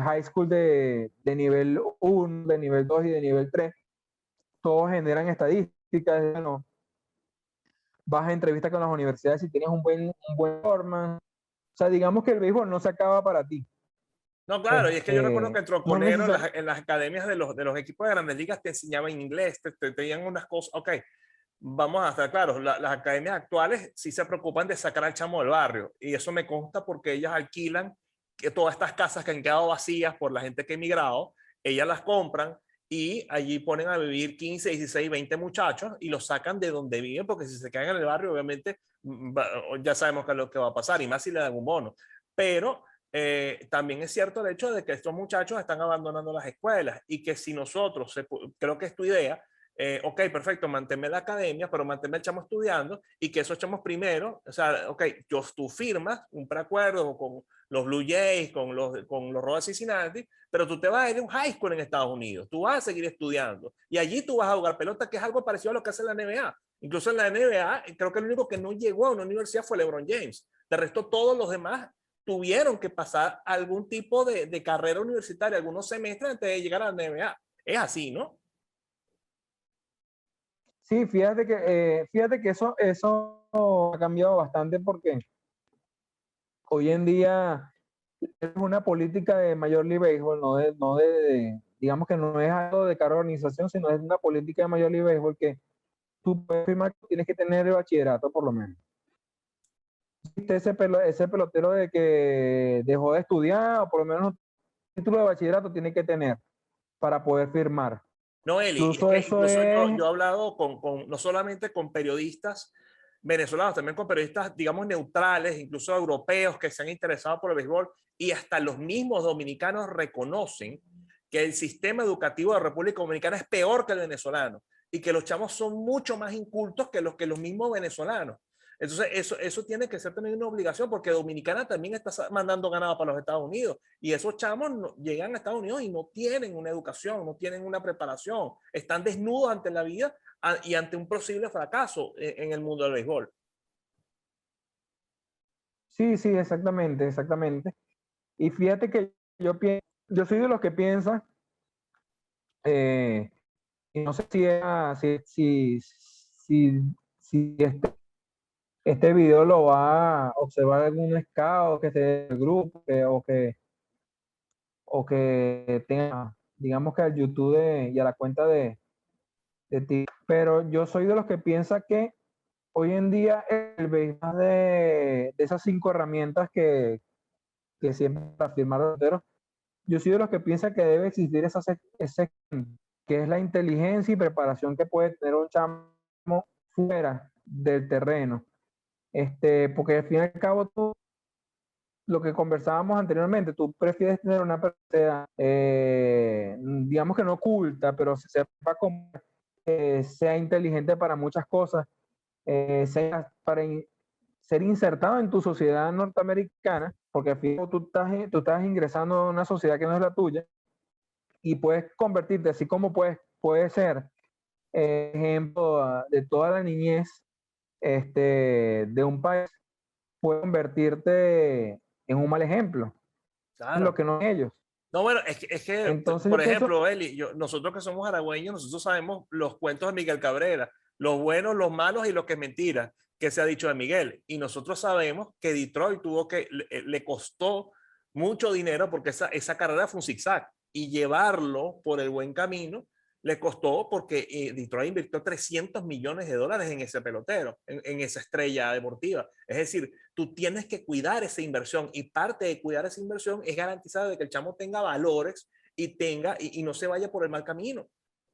high school de nivel 1, de nivel 2 y de nivel 3, todos generan estadísticas. Bueno, vas a entrevistas con las universidades si tienes un buen performance. O sea, digamos que el béisbol no se acaba para ti. No, claro, y es que yo recuerdo que en Tronconero, no en las academias de los equipos de Grandes Ligas te enseñaban inglés, te tenían unas cosas, ok, vamos a estar claros, las academias actuales sí se preocupan de sacar al chamo del barrio, y eso me consta porque ellas alquilan que todas estas casas que han quedado vacías por la gente que ha emigrado, ellas las compran y allí ponen a vivir 15, 16, 20 muchachos y los sacan de donde viven, porque si se quedan en el barrio, obviamente ya sabemos qué es lo que va a pasar, y más si le dan un bono. Pero también es cierto el hecho de que estos muchachos están abandonando las escuelas y que si nosotros, creo que es tu idea, ok, perfecto, manténme la academia, pero manténme el chamo estudiando y que esos chamos primero, o sea, ok, tú firmas un preacuerdo con los Blue Jays, con los Royals Cincinnati, pero tú te vas a ir a un high school en Estados Unidos, tú vas a seguir estudiando y allí tú vas a jugar pelota, que es algo parecido a lo que hace la NBA. Incluso en la NBA, creo que el único que no llegó a una universidad fue LeBron James. De resto, todos los demás tuvieron que pasar algún tipo de carrera universitaria, algunos semestres antes de llegar a la NBA. Es así, ¿no? Sí, fíjate que eso ha cambiado bastante porque hoy en día es una política de Major League Baseball, digamos que no es algo de cada organización, sino es una política de Major League Baseball que tú puedes firmar, tienes que tener el bachillerato por lo menos. Ese pelotero de que dejó de estudiar, o por lo menos un título de bachillerato tiene que tener para poder firmar. No, Eli, y es Incluso que eso incluso es, yo he hablado no solamente con periodistas venezolanos, también con periodistas, digamos, neutrales, incluso europeos que se han interesado por el béisbol, y hasta los mismos dominicanos reconocen que el sistema educativo de República Dominicana es peor que el venezolano y que los chamos son mucho más incultos que los mismos venezolanos. Entonces, eso tiene que ser también una obligación porque Dominicana también está mandando ganado para los Estados Unidos y esos chamos llegan a Estados Unidos y no tienen una educación, no tienen una preparación, están desnudos ante la vida y ante un posible fracaso en el mundo del béisbol. sí, sí, exactamente, exactamente. Y fíjate que yo soy de los que piensan, y no sé si este video lo va a observar algún scout que esté en el grupo o que tenga, digamos que al YouTube y a la cuenta de ti. Pero yo soy de los que piensa que hoy en día el béisbol de esas 5 herramientas que siempre para firmar los peloteros, yo soy de los que piensa que debe existir ese que es la inteligencia y preparación que puede tener un chamo fuera del terreno. Porque al fin y al cabo tú, lo que conversábamos anteriormente, tú prefieres tener una persona, digamos que no oculta, pero se sepa cómo, sea inteligente para muchas cosas, sea para ser insertado en tu sociedad norteamericana, porque al fin tú estás ingresando a una sociedad que no es la tuya y puedes convertirte, así como puede ser ejemplo de toda la niñez de un país, puede convertirte en un mal ejemplo, en lo Claro. que no ellos. No, bueno, Entonces por yo pienso, ejemplo, Eli, nosotros que somos aragüeños, nosotros sabemos los cuentos de Miguel Cabrera, los buenos, los malos y lo que es mentira, que se ha dicho de Miguel. Y nosotros sabemos que Detroit le costó mucho dinero porque esa carrera fue un zigzag y llevarlo por el buen camino le costó porque Detroit invirtió $300 millones en ese pelotero, en esa estrella deportiva. Es decir, tú tienes que cuidar esa inversión y parte de cuidar esa inversión es garantizar de que el chamo tenga valores y no se vaya por el mal camino.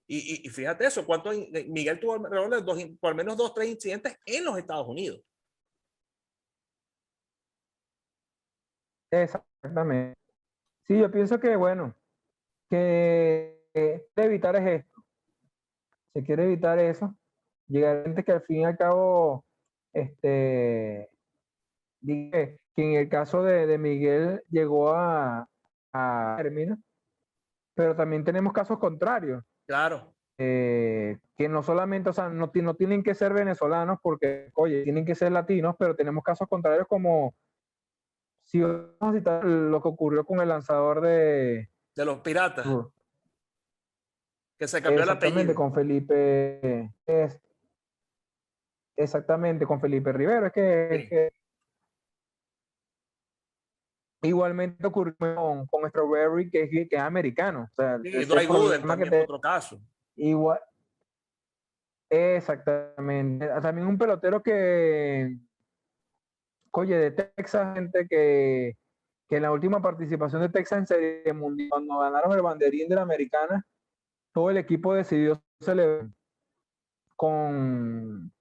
Y fíjate eso, Miguel tuvo alrededor de por al menos 2, 3 incidentes en los Estados Unidos. exactamente. Sí, yo pienso que, bueno, que evitar es esto. Se quiere evitar eso. Llegar a gente que al fin y al cabo, dije que en el caso de Miguel llegó a término, pero también tenemos casos contrarios, Claro, que no solamente, o sea, no tienen que ser venezolanos porque, oye, tienen que ser latinos, pero tenemos casos contrarios como, si vamos a citar lo que ocurrió con el lanzador de, de los piratas, que se cambió el exactamente, apellido. con exactamente, con Felipe Rivero, Sí. igualmente ocurrió con Strawberry, que es americano. O sea, Sí, ese Dwight Gooden problema que también, otro caso. igual, Exactamente. También un pelotero que, oye, de Texas, gente que en la última participación de Texas en Serie Mundial, cuando ganaron el banderín de la Americana, todo el equipo decidió celebrar con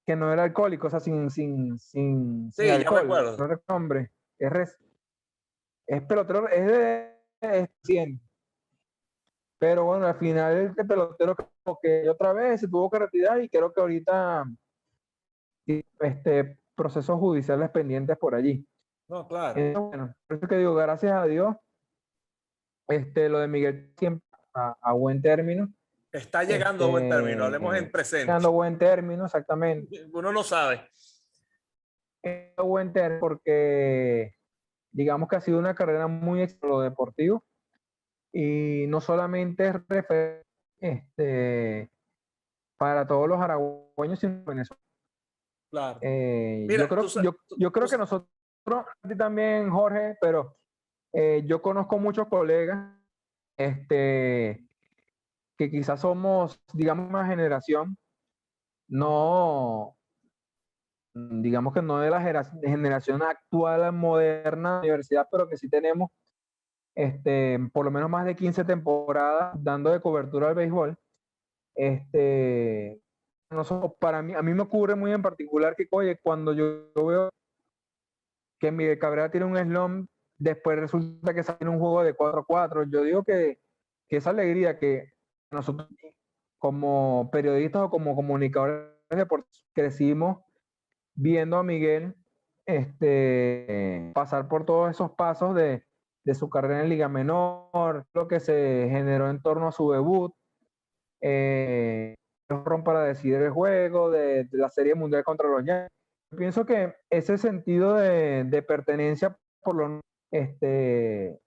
que no era alcohólico, o sea, sin Sí, ya me alcohol. acuerdo. No recuerdo el nombre. Es pelotero, es de 100. Pero bueno, al final este pelotero como que otra vez se tuvo que retirar y creo que ahorita procesos judiciales pendientes por allí. No, claro. Bueno, por eso que digo, gracias a Dios, lo de Miguel siempre a buen término. Está llegando a buen término, hablemos en presente. Llegando a buen término, exactamente. Uno no sabe. A buen término porque digamos que ha sido una carrera muy exitosa en lo deportivo y no solamente es para todos los aragüeños, sino Venezuela. Claro. Yo Mira, creo, yo creo que nosotros, a ti también, Jorge, pero yo conozco muchos colegas que quizás somos, digamos, una generación, no, digamos que no de la generación actual, moderna, de universidad, pero que sí tenemos por lo menos más de 15 temporadas dando de cobertura al béisbol. Para mí, a mí me ocurre muy en particular que, oye, cuando yo veo que Miguel Cabrera tiene un slump, después resulta que sale un juego de 4-4, yo digo que esa alegría que nosotros como periodistas o como comunicadores deportivos crecimos viendo a Miguel pasar por todos esos pasos de su carrera en Liga Menor, lo que se generó en torno a su debut, para decidir el juego, de la Serie Mundial contra los Yankees. Pienso que ese sentido de pertenencia este,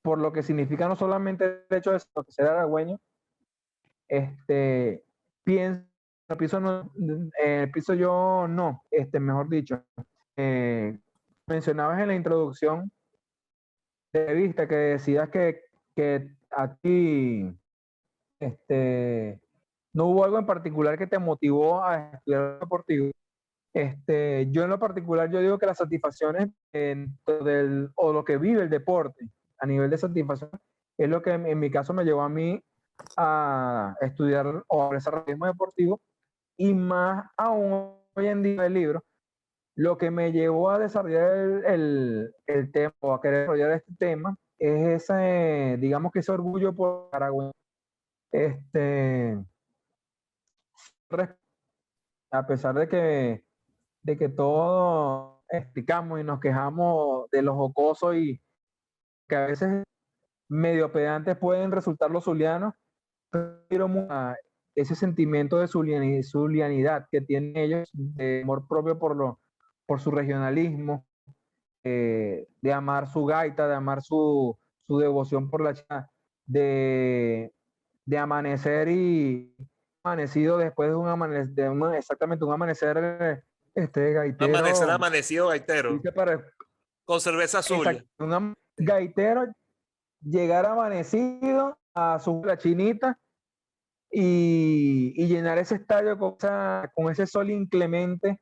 por lo que significa no solamente el hecho de ser aragüeño, pienso, el piso yo no, mejor dicho, mencionabas en la introducción de vista que decías que a ti no hubo algo en particular que te motivó a estudiar deportivo. Yo en lo particular, yo digo que las satisfacciones o lo que vive el deporte a nivel de satisfacción es lo que en mi caso me llevó a mí a estudiar o a desarrollo deportivo y más aún hoy en día el libro, lo que me llevó a desarrollar el tema o a querer desarrollar este tema es ese, digamos que ese orgullo por Paraguay. A pesar de que todos explicamos y nos quejamos de los jocosos y que a veces medio pedantes pueden resultar los zulianos, pero ese sentimiento de zulianidad que tienen ellos, de amor propio por su regionalismo, de amar su gaita, de amar su devoción por la chica, de amanecer y amanecido después de exactamente un amanecer amanecer gaitero, amanecido gaitero, dice para, con cerveza azul. exacto, un gaitero llegar amanecido a su la chinita y llenar ese estadio con ese sol inclemente,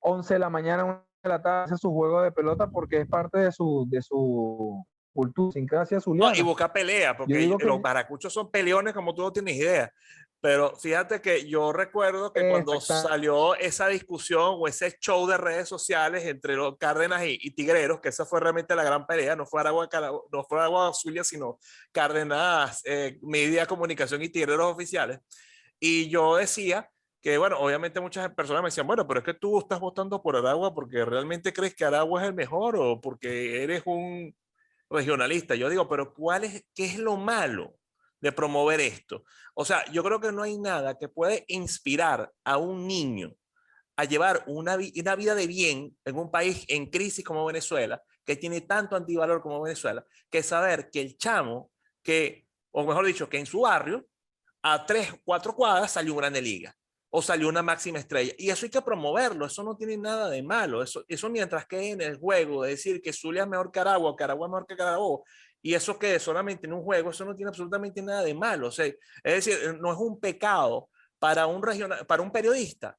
11 de la mañana, 1 de la tarde, hace su juego de pelota porque es parte de su cultura, sin gracia No, y zuliana. busca pelea, Yo porque digo los que maracuchos son peleones como tú no tienes idea. Pero fíjate que yo recuerdo que cuando salió esa discusión o ese show de redes sociales entre los Cárdenas y Tigreros, que esa fue realmente la gran pelea, no fue Aragua Zulia, sino Cárdenas, Media, Comunicación y Tigreros oficiales. Y yo decía que, bueno, obviamente muchas personas me decían, bueno, pero es que tú estás votando por Aragua porque realmente crees que Aragua es el mejor o porque eres un regionalista. Yo digo, pero ¿qué es lo malo de promover esto? O sea, yo creo que no hay nada que puede inspirar a un niño a llevar una vida de bien en un país en crisis como Venezuela, que tiene tanto antivalor como Venezuela, que saber que el chamo, o mejor dicho, que en su barrio, a 3, 4 cuadras salió un Grande Liga o salió una máxima estrella. Y eso hay que promoverlo, eso no tiene nada de malo. Eso mientras que en el juego de decir que Zulia es mejor que Aragua es mejor que Carabobo, y eso quede solamente en un juego, eso no tiene absolutamente nada de malo. O sea, es decir, no es un pecado para para un periodista,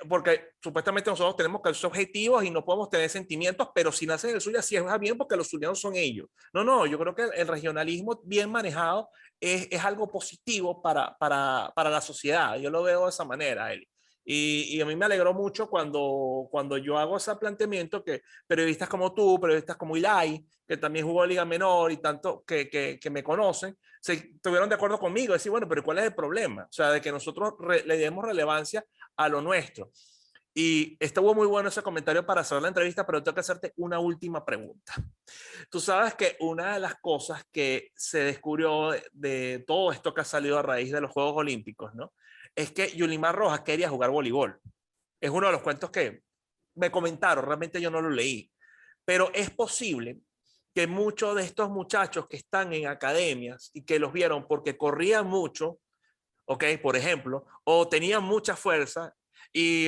porque supuestamente nosotros tenemos que ser objetivos y no podemos tener sentimientos, pero si nacen en el Zulia, sí es bien porque los zulianos son ellos. No, no, yo creo que el regionalismo bien manejado es algo positivo para la sociedad. Yo lo veo de esa manera, Eli. Y a mí me alegró mucho cuando yo hago ese planteamiento que periodistas como tú, periodistas como Ilai, que también jugó Liga Menor y tanto que me conocen, se estuvieron de acuerdo conmigo. Decir, bueno, pero ¿cuál es el problema? O sea, de que nosotros le demos relevancia a lo nuestro. Y estuvo muy bueno ese comentario para hacer la entrevista, pero tengo que hacerte una última pregunta. Tú sabes que una de las cosas que se descubrió de todo esto que ha salido a raíz de los Juegos Olímpicos, ¿no? Es que Yulimar Rojas quería jugar voleibol. Es uno de los cuentos que me comentaron, realmente yo no lo leí, pero es posible que muchos de estos muchachos que están en academias y que los vieron porque corrían mucho, ¿ok? Por ejemplo, o tenían mucha fuerza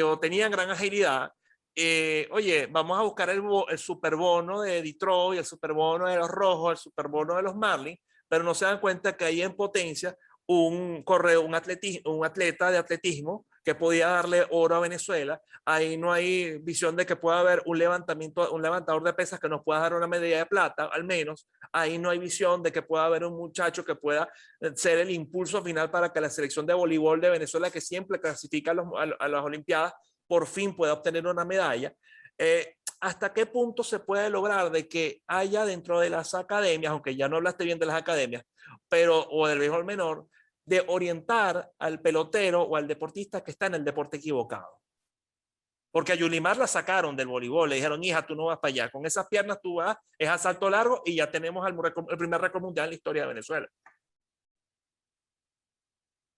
o tenían gran agilidad, oye, vamos a buscar el superbono de Detroit, el superbono de los Rojos, el superbono de los Marlins, pero no se dan cuenta que hay en potencia un atleta de atletismo que podía darle oro a Venezuela. Ahí no hay visión de que pueda haber un levantador de pesas que nos pueda dar una medalla de plata, al menos. Ahí no hay visión de que pueda haber un muchacho que pueda ser el impulso final para que la selección de voleibol de Venezuela, que siempre clasifica a las Olimpiadas, por fin pueda obtener una medalla. ¿Hasta qué punto se puede lograr de que haya dentro de las academias, aunque ya no hablaste bien de las academias, o del béisbol menor, de orientar al pelotero o al deportista que está en el deporte equivocado? Porque a Yulimar la sacaron del voleibol, le dijeron, hija, tú no vas para allá, con esas piernas tú vas, es a salto largo y ya tenemos el primer récord mundial en la historia de Venezuela.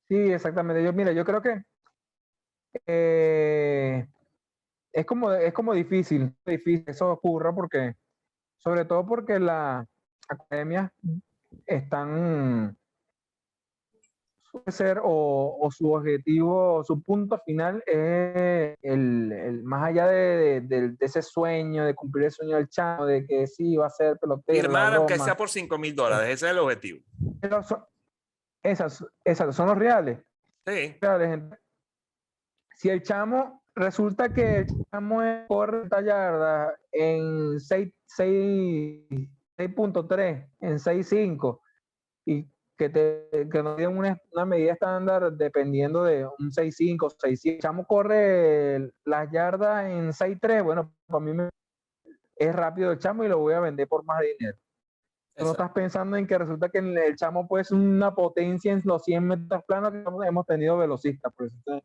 Sí, exactamente. Mira, yo creo que es como difícil eso ocurra porque, sobre todo porque las academias están, suele ser, o su objetivo, su punto final es más allá de ese sueño, de cumplir el sueño del chamo, de que sí va a ser pelotero, la Firmar aunque broma. sea por $5,000, ese es el objetivo. Pero esas son los reales. Sí. Si el chamo, resulta que el chamo corre yardas en 6.3, en 6.5, y que nos den una medida estándar dependiendo de un 6.5, 6.7. El chamo corre las yardas en 6.3, bueno, para mí es rápido el chamo y lo voy a vender por más dinero. Tú no estás pensando en que resulta que el chamo puede ser una potencia en los 100 metros planos, que hemos tenido velocistas, por eso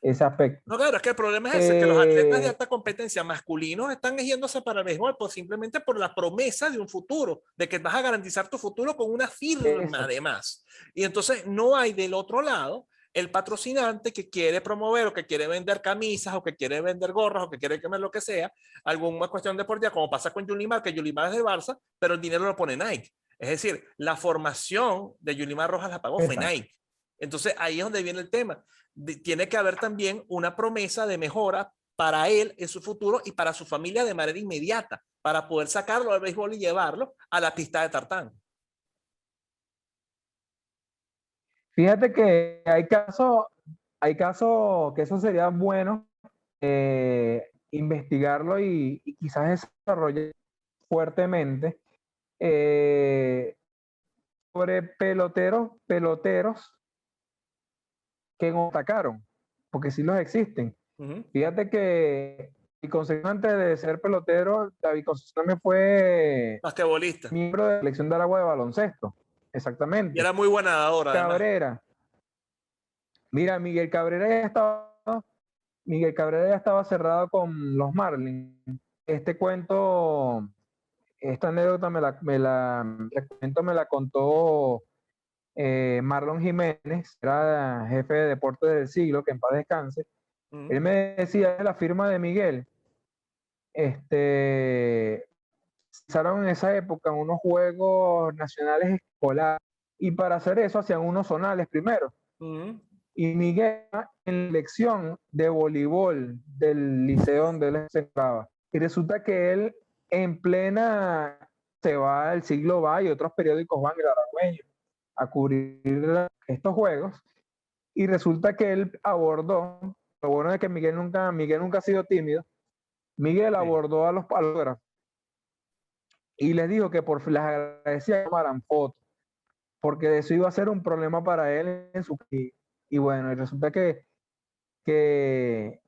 ese aspecto. No, claro, es que el problema es ese, que los atletas de alta competencia masculinos están yéndose para el béisbol simplemente por la promesa de un futuro, de que vas a garantizar tu futuro con una firma además. Y entonces no hay del otro lado el patrocinante que quiere promover o que quiere vender camisas o que quiere vender gorras o que quiere comer lo que sea, alguna cuestión deportiva, como pasa con Yulimar, que Yulimar es del Barça, pero el dinero lo pone Nike. Es decir, la formación de Yulimar Rojas la pagó fue Nike. Entonces ahí es donde viene el tema. Tiene que haber también una promesa de mejora para él en su futuro y para su familia de manera inmediata, para poder sacarlo del béisbol y llevarlo a la pista de tartán. Fíjate que hay casos que eso sería bueno investigarlo y quizás desarrollar fuertemente sobre peloteros que atacaron, porque sí los existen. Fíjate que mi Concepción, antes de ser pelotero, David Concepción me fue basquetbolista, miembro de la selección de Aragua de baloncesto. Exactamente. Y era muy buena nadadora. Cabrera. Además. Mira, Miguel Cabrera ya estaba cerrado con los Marlins. Esta anécdota me la contó Marlon Jiménez, era jefe de deportes del siglo, que en paz descanse. Él me decía de la firma de Miguel. Usaron en esa época unos juegos nacionales escolares, y para hacer eso hacían unos zonales primero. Y Miguel en la lección de voleibol del liceo donde él se entraba. Y resulta que él en plena se va, el Siglo va y otros periódicos van, el Aragüeño, a cubrir estos juegos. Y resulta que él abordó, lo bueno es que Miguel nunca ha sido tímido, Miguel Sí. abordó a los fotógrafos y les dijo que les agradecía que tomaran fotos, porque eso iba a ser un problema para él en su... Y bueno, y resulta que, que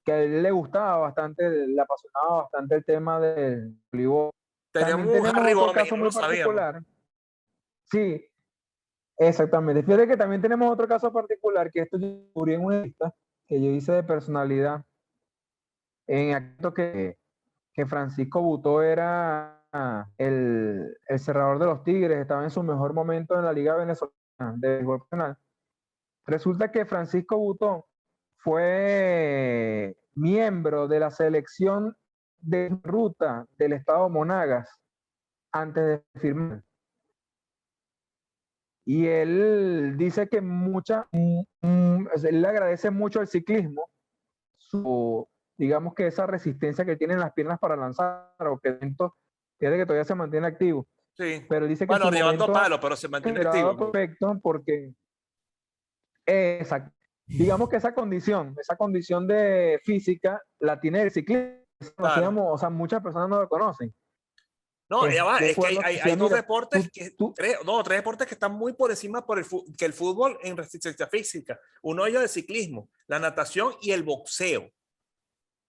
a él le gustaba bastante, le apasionaba bastante el tema del voleibol. Teníamos También un tenemos Harry otro Gómez y caso no muy lo sabíamos. particular. Sí, exactamente. Fíjate que también tenemos otro caso particular, que esto yo descubrí en una lista que yo hice de personalidad, en acto que Francisco Butó era el cerrador de los Tigres, estaba en su mejor momento en la Liga Venezolana de béisbol profesional. Resulta que Francisco Butó fue miembro de la selección de ruta del estado Monagas antes de firmar. Y él dice que él le agradece mucho al ciclismo, digamos que esa resistencia que tienen las piernas para lanzar, o que fíjate que todavía se mantiene activo. Sí. Pero dice que en Bueno, su llevando momento palo, pero se mantiene consideraba activo. perfecto porque, exacto, digamos que esa condición de física la tiene el ciclismo. Claro. O sea, muchas personas no lo conocen. No, ya va, De es que acuerdo, hay decía, dos mira, deportes tres deportes que están muy por encima que el fútbol en resistencia física. Uno de ellos es el ciclismo, la natación y el boxeo.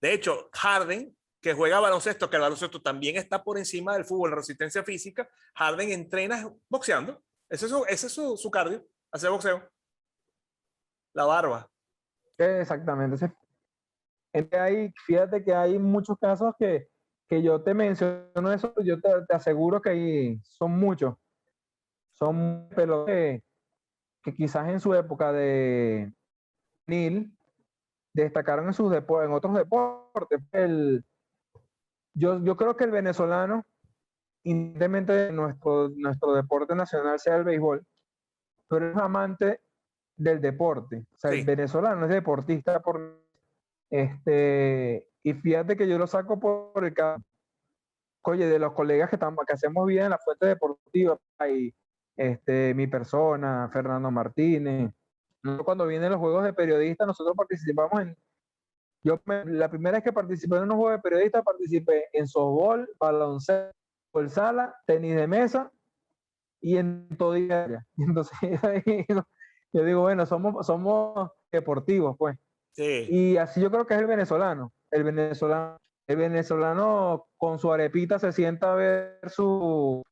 De hecho, Harden, que juega baloncesto, que el baloncesto también está por encima del fútbol en resistencia física, Harden entrena boxeando. Ese es su cardio, hacer boxeo. La barba. exactamente. Fíjate que hay muchos casos que yo te menciono eso, yo te aseguro que son muchos. Son peloteros que quizás en su época de Nil destacaron en otros deportes. Yo creo que el venezolano, independientemente de nuestro deporte nacional sea el béisbol, pero es amante del deporte. O sea, el Sí. venezolano es deportista y fíjate que yo lo saco por el caso, oye, de los colegas que hacemos vida en la fuente deportiva, y mi persona, Fernando Martínez. Cuando vienen los juegos de periodistas, nosotros participamos la primera vez que participé en unos juegos de periodistas, participé en softball, baloncesto, sala, tenis de mesa y en todo día. Entonces, yo digo, bueno, somos deportivos, pues. Sí. Y así yo creo que es el venezolano. El venezolano con su arepita se sienta a ver sus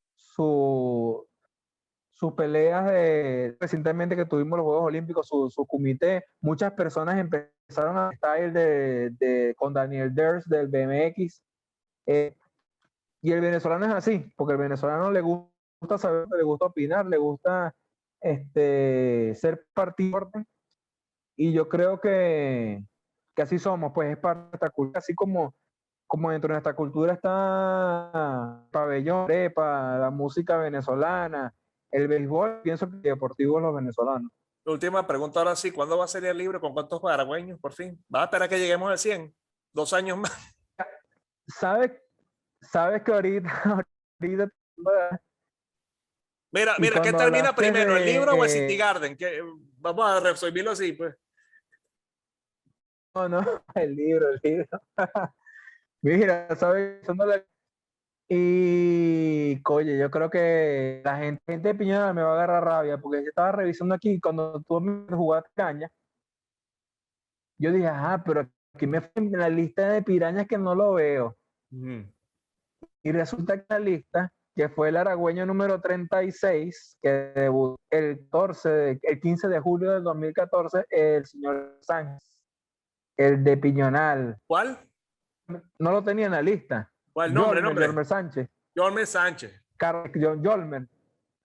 peleas recientemente que tuvimos los Juegos Olímpicos, su comité. Muchas personas empezaron a estar con Daniel Ders del BMX. Y el venezolano es así, porque el venezolano le gusta saber, le gusta opinar, le gusta ser partido. Y yo creo que así somos, pues es parte de esta cultura, así como dentro de nuestra cultura está pabellón, arepa, la música venezolana, el béisbol, pienso que deportivos los venezolanos. Última pregunta ahora sí, ¿cuándo va a salir el libro? ¿Con cuántos paraguayos por fin? ¿Va a esperar que lleguemos al 100? 2 años más. ¿Sabes, sabes que ahorita Mira, y mira, ¿qué cuando termina hablaste primero, el libro o el City de, Garden? Vamos a resolverlo así, pues. no, no, el libro, mira, ¿sabes? Y, oye, yo creo que la gente de Piñera me va a agarrar rabia, porque yo estaba revisando aquí cuando tú me jugaste caña, yo dije, pero aquí me fue en la lista de pirañas que no lo veo. Mm. Y resulta que la lista, que fue el aragüeño número 36, que debutó el 15 de julio del 2014, el señor Sánchez, el de Piñonal. ¿Cuál? No lo tenía en la lista. ¿Cuál nombre, nombre? Yolmer Sánchez. Jorge Sánchez. Yolmer.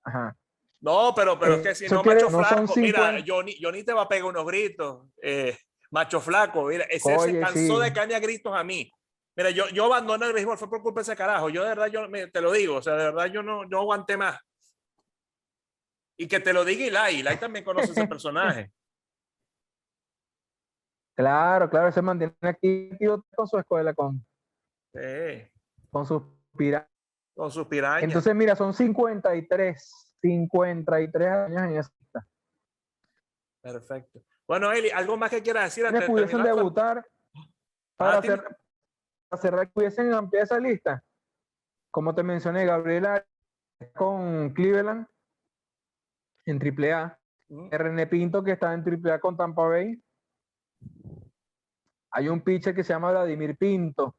Ajá. No, pero es que si Eso no, quiere, macho no son flaco, mira, 50. Johnny te va a pegar unos gritos. Macho flaco, mira, ese se Oye, cansó sí. de caña a gritos a mí. Mira, yo abandoné el béisbol, fue por culpa de ese carajo. Yo de verdad, te lo digo, o sea, de verdad yo no aguanté más. Y que te lo diga Eli también conoce ese personaje. Claro, claro, se mantiene aquí con su escuela, con Sí. sus piratas. con sus pirañas. Entonces, mira, son 53 años en esa lista. Perfecto. Bueno, Eli, ¿algo más que quieras decir antes ¿Quiénes de pudiesen terminar? debutar para cerrar, pudiesen ampliar esa lista? Como te mencioné, Gabriela con Cleveland en AAA. René Pinto, que está en AAA con Tampa Bay. Hay un pitcher que se llama Vladimir Pinto,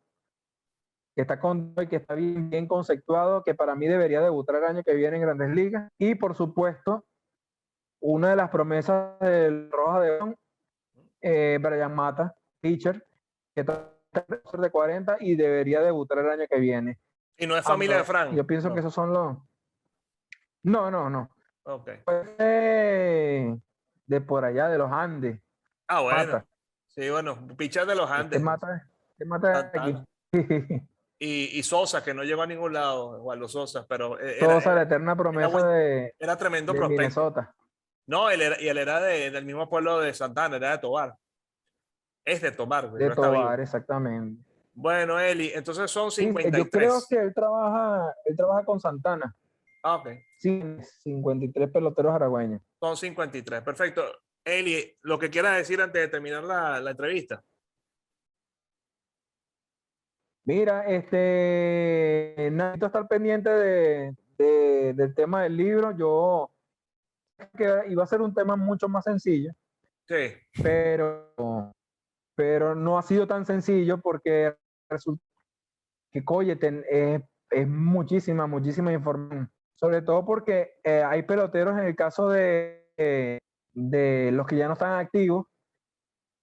que está bien conceptuado, que para mí debería debutar el año que viene en Grandes Ligas. Y por supuesto, una de las promesas del Roja de León, Brian Mata, pitcher, que está de 40 y debería debutar el año que viene. Y no es familia de Frank. Yo pienso que esos son los... No. Ok. De por allá, de los Andes. Ah, bueno. Mata. Sí, bueno, pitcher de los Andes. Mata aquí. Y Sosa, que no llegó a ningún lado, Waldo Sosa, pero Sosa, la eterna promesa era tremendo de prospecto. Minnesota. No, él era del mismo pueblo de Santana, era de Tobar. Es de Tobar. De Tobar, exactamente. Bueno, Eli, entonces son 53. Yo creo que él trabaja con Santana. Ah, ok. Sí, 53 peloteros aragüeños. Son 53, perfecto. Eli, lo que quieras decir antes de terminar la entrevista. Mira, necesito estar pendiente del tema del libro. Yo que iba a ser un tema mucho más sencillo. Sí. Pero no ha sido tan sencillo porque resulta que, oye, es muchísima información. Sobre todo porque hay peloteros en el caso de los que ya no están activos,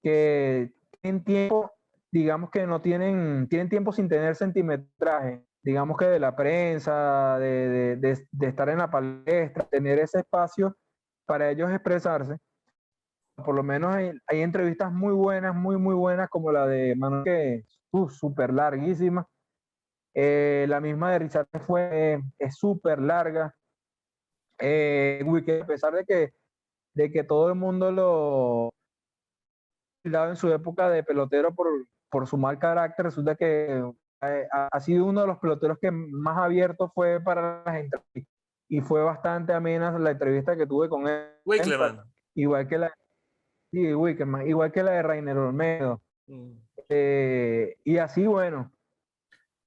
que tienen tiempo, digamos que no tienen tiempo sin tener centimetraje, digamos que de la prensa, de estar en la palestra, tener ese espacio para ellos expresarse. Por lo menos hay entrevistas muy buenas, muy buenas, como la de Manuel, que es súper larguísima. La misma de Richard es súper larga. A pesar de que todo el mundo lo daba en su época de pelotero por su mal carácter, resulta que ha sido uno de los peloteros que más abierto fue para las entrevistas. Y fue bastante amena la entrevista que tuve con él. Wickleman. Igual que la de Rainer Olmedo. Y así, bueno.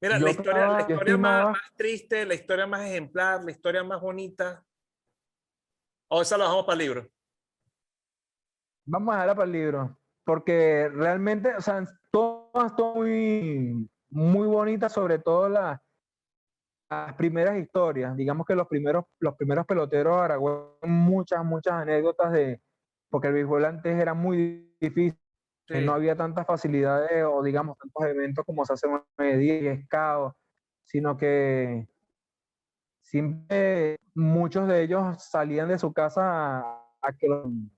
Mira, la historia más triste, la historia más ejemplar, la historia más bonita. ¿O esa la dejamos para el libro? Vamos a dejarla para el libro. Porque realmente, o sea, todas muy bonitas, sobre todo las primeras historias. Digamos que los primeros peloteros aragüeños, muchas anécdotas porque el béisbol antes era muy difícil. Sí. No había tantas facilidades o digamos tantos eventos como se hacen hoy en día y escados, sino que siempre muchos de ellos salían de su casa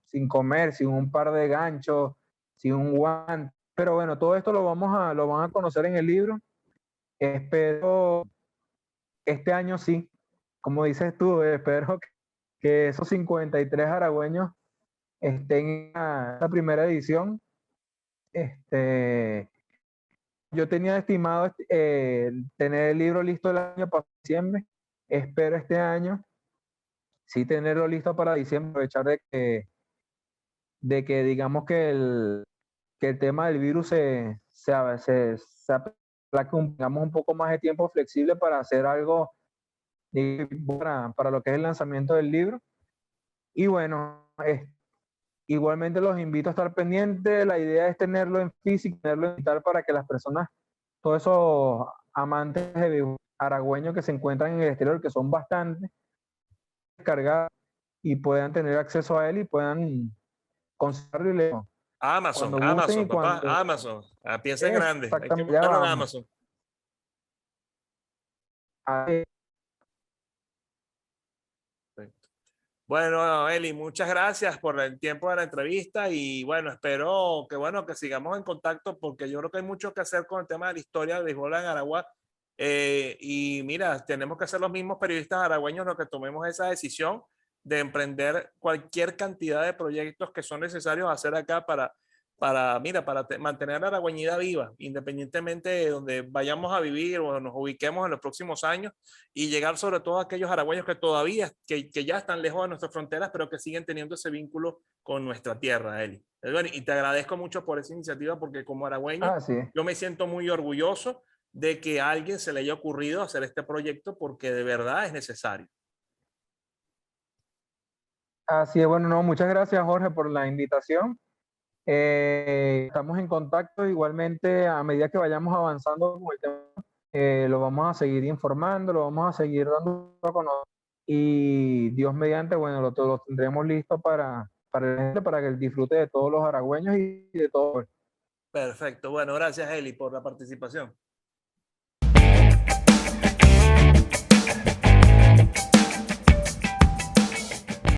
sin comer, sin un par de ganchos, sin un guante. Pero bueno, todo esto lo van a conocer en el libro. Espero este año sí, como dices tú, espero que esos 53 aragüeños estén en la primera edición. Yo tenía estimado tener el libro listo el año para diciembre. Espero este año sí tenerlo listo para diciembre, aprovechar de que digamos que el tema del virus se aplaque digamos, un poco más de tiempo flexible para hacer algo para lo que es el lanzamiento del libro. Y bueno, igualmente los invito a estar pendientes. La idea es tenerlo en físico, tenerlo en digital para que las personas, todos esos amantes de béisbol aragüeños que se encuentran en el exterior, que son bastantes, descargar y puedan tener acceso a él y puedan consultarlo y leerlo. Amazon, papá, Amazon. Piensa en grande. Hay que buscarlo en Amazon. Bueno, Eli, muchas gracias por el tiempo de la entrevista y bueno, espero que sigamos en contacto porque yo creo que hay mucho que hacer con el tema de la historia del béisbol en Aragua. Y mira, tenemos que ser los mismos periodistas aragüeños los que tomemos esa decisión de emprender cualquier cantidad de proyectos que son necesarios hacer acá para mira, mantener la aragüeñida viva, independientemente de donde vayamos a vivir o nos ubiquemos en los próximos años, y llegar sobre todo a aquellos aragüeños que todavía, que ya están lejos de nuestras fronteras, pero que siguen teniendo ese vínculo con nuestra tierra, Eli. Bueno, y te agradezco mucho por esa iniciativa, porque como aragüeño Ah, sí. yo me siento muy orgulloso de que a alguien se le haya ocurrido hacer este proyecto, porque de verdad es necesario. Así es, bueno, no, muchas gracias Jorge por la invitación. Estamos en contacto igualmente a medida que vayamos avanzando con el tema, lo vamos a seguir informando, lo vamos a seguir dando a conocer y Dios mediante, bueno, lo tendremos listo para el disfrute de todos los aragüeños y de todos. Perfecto. Bueno, gracias, Eli, por la participación.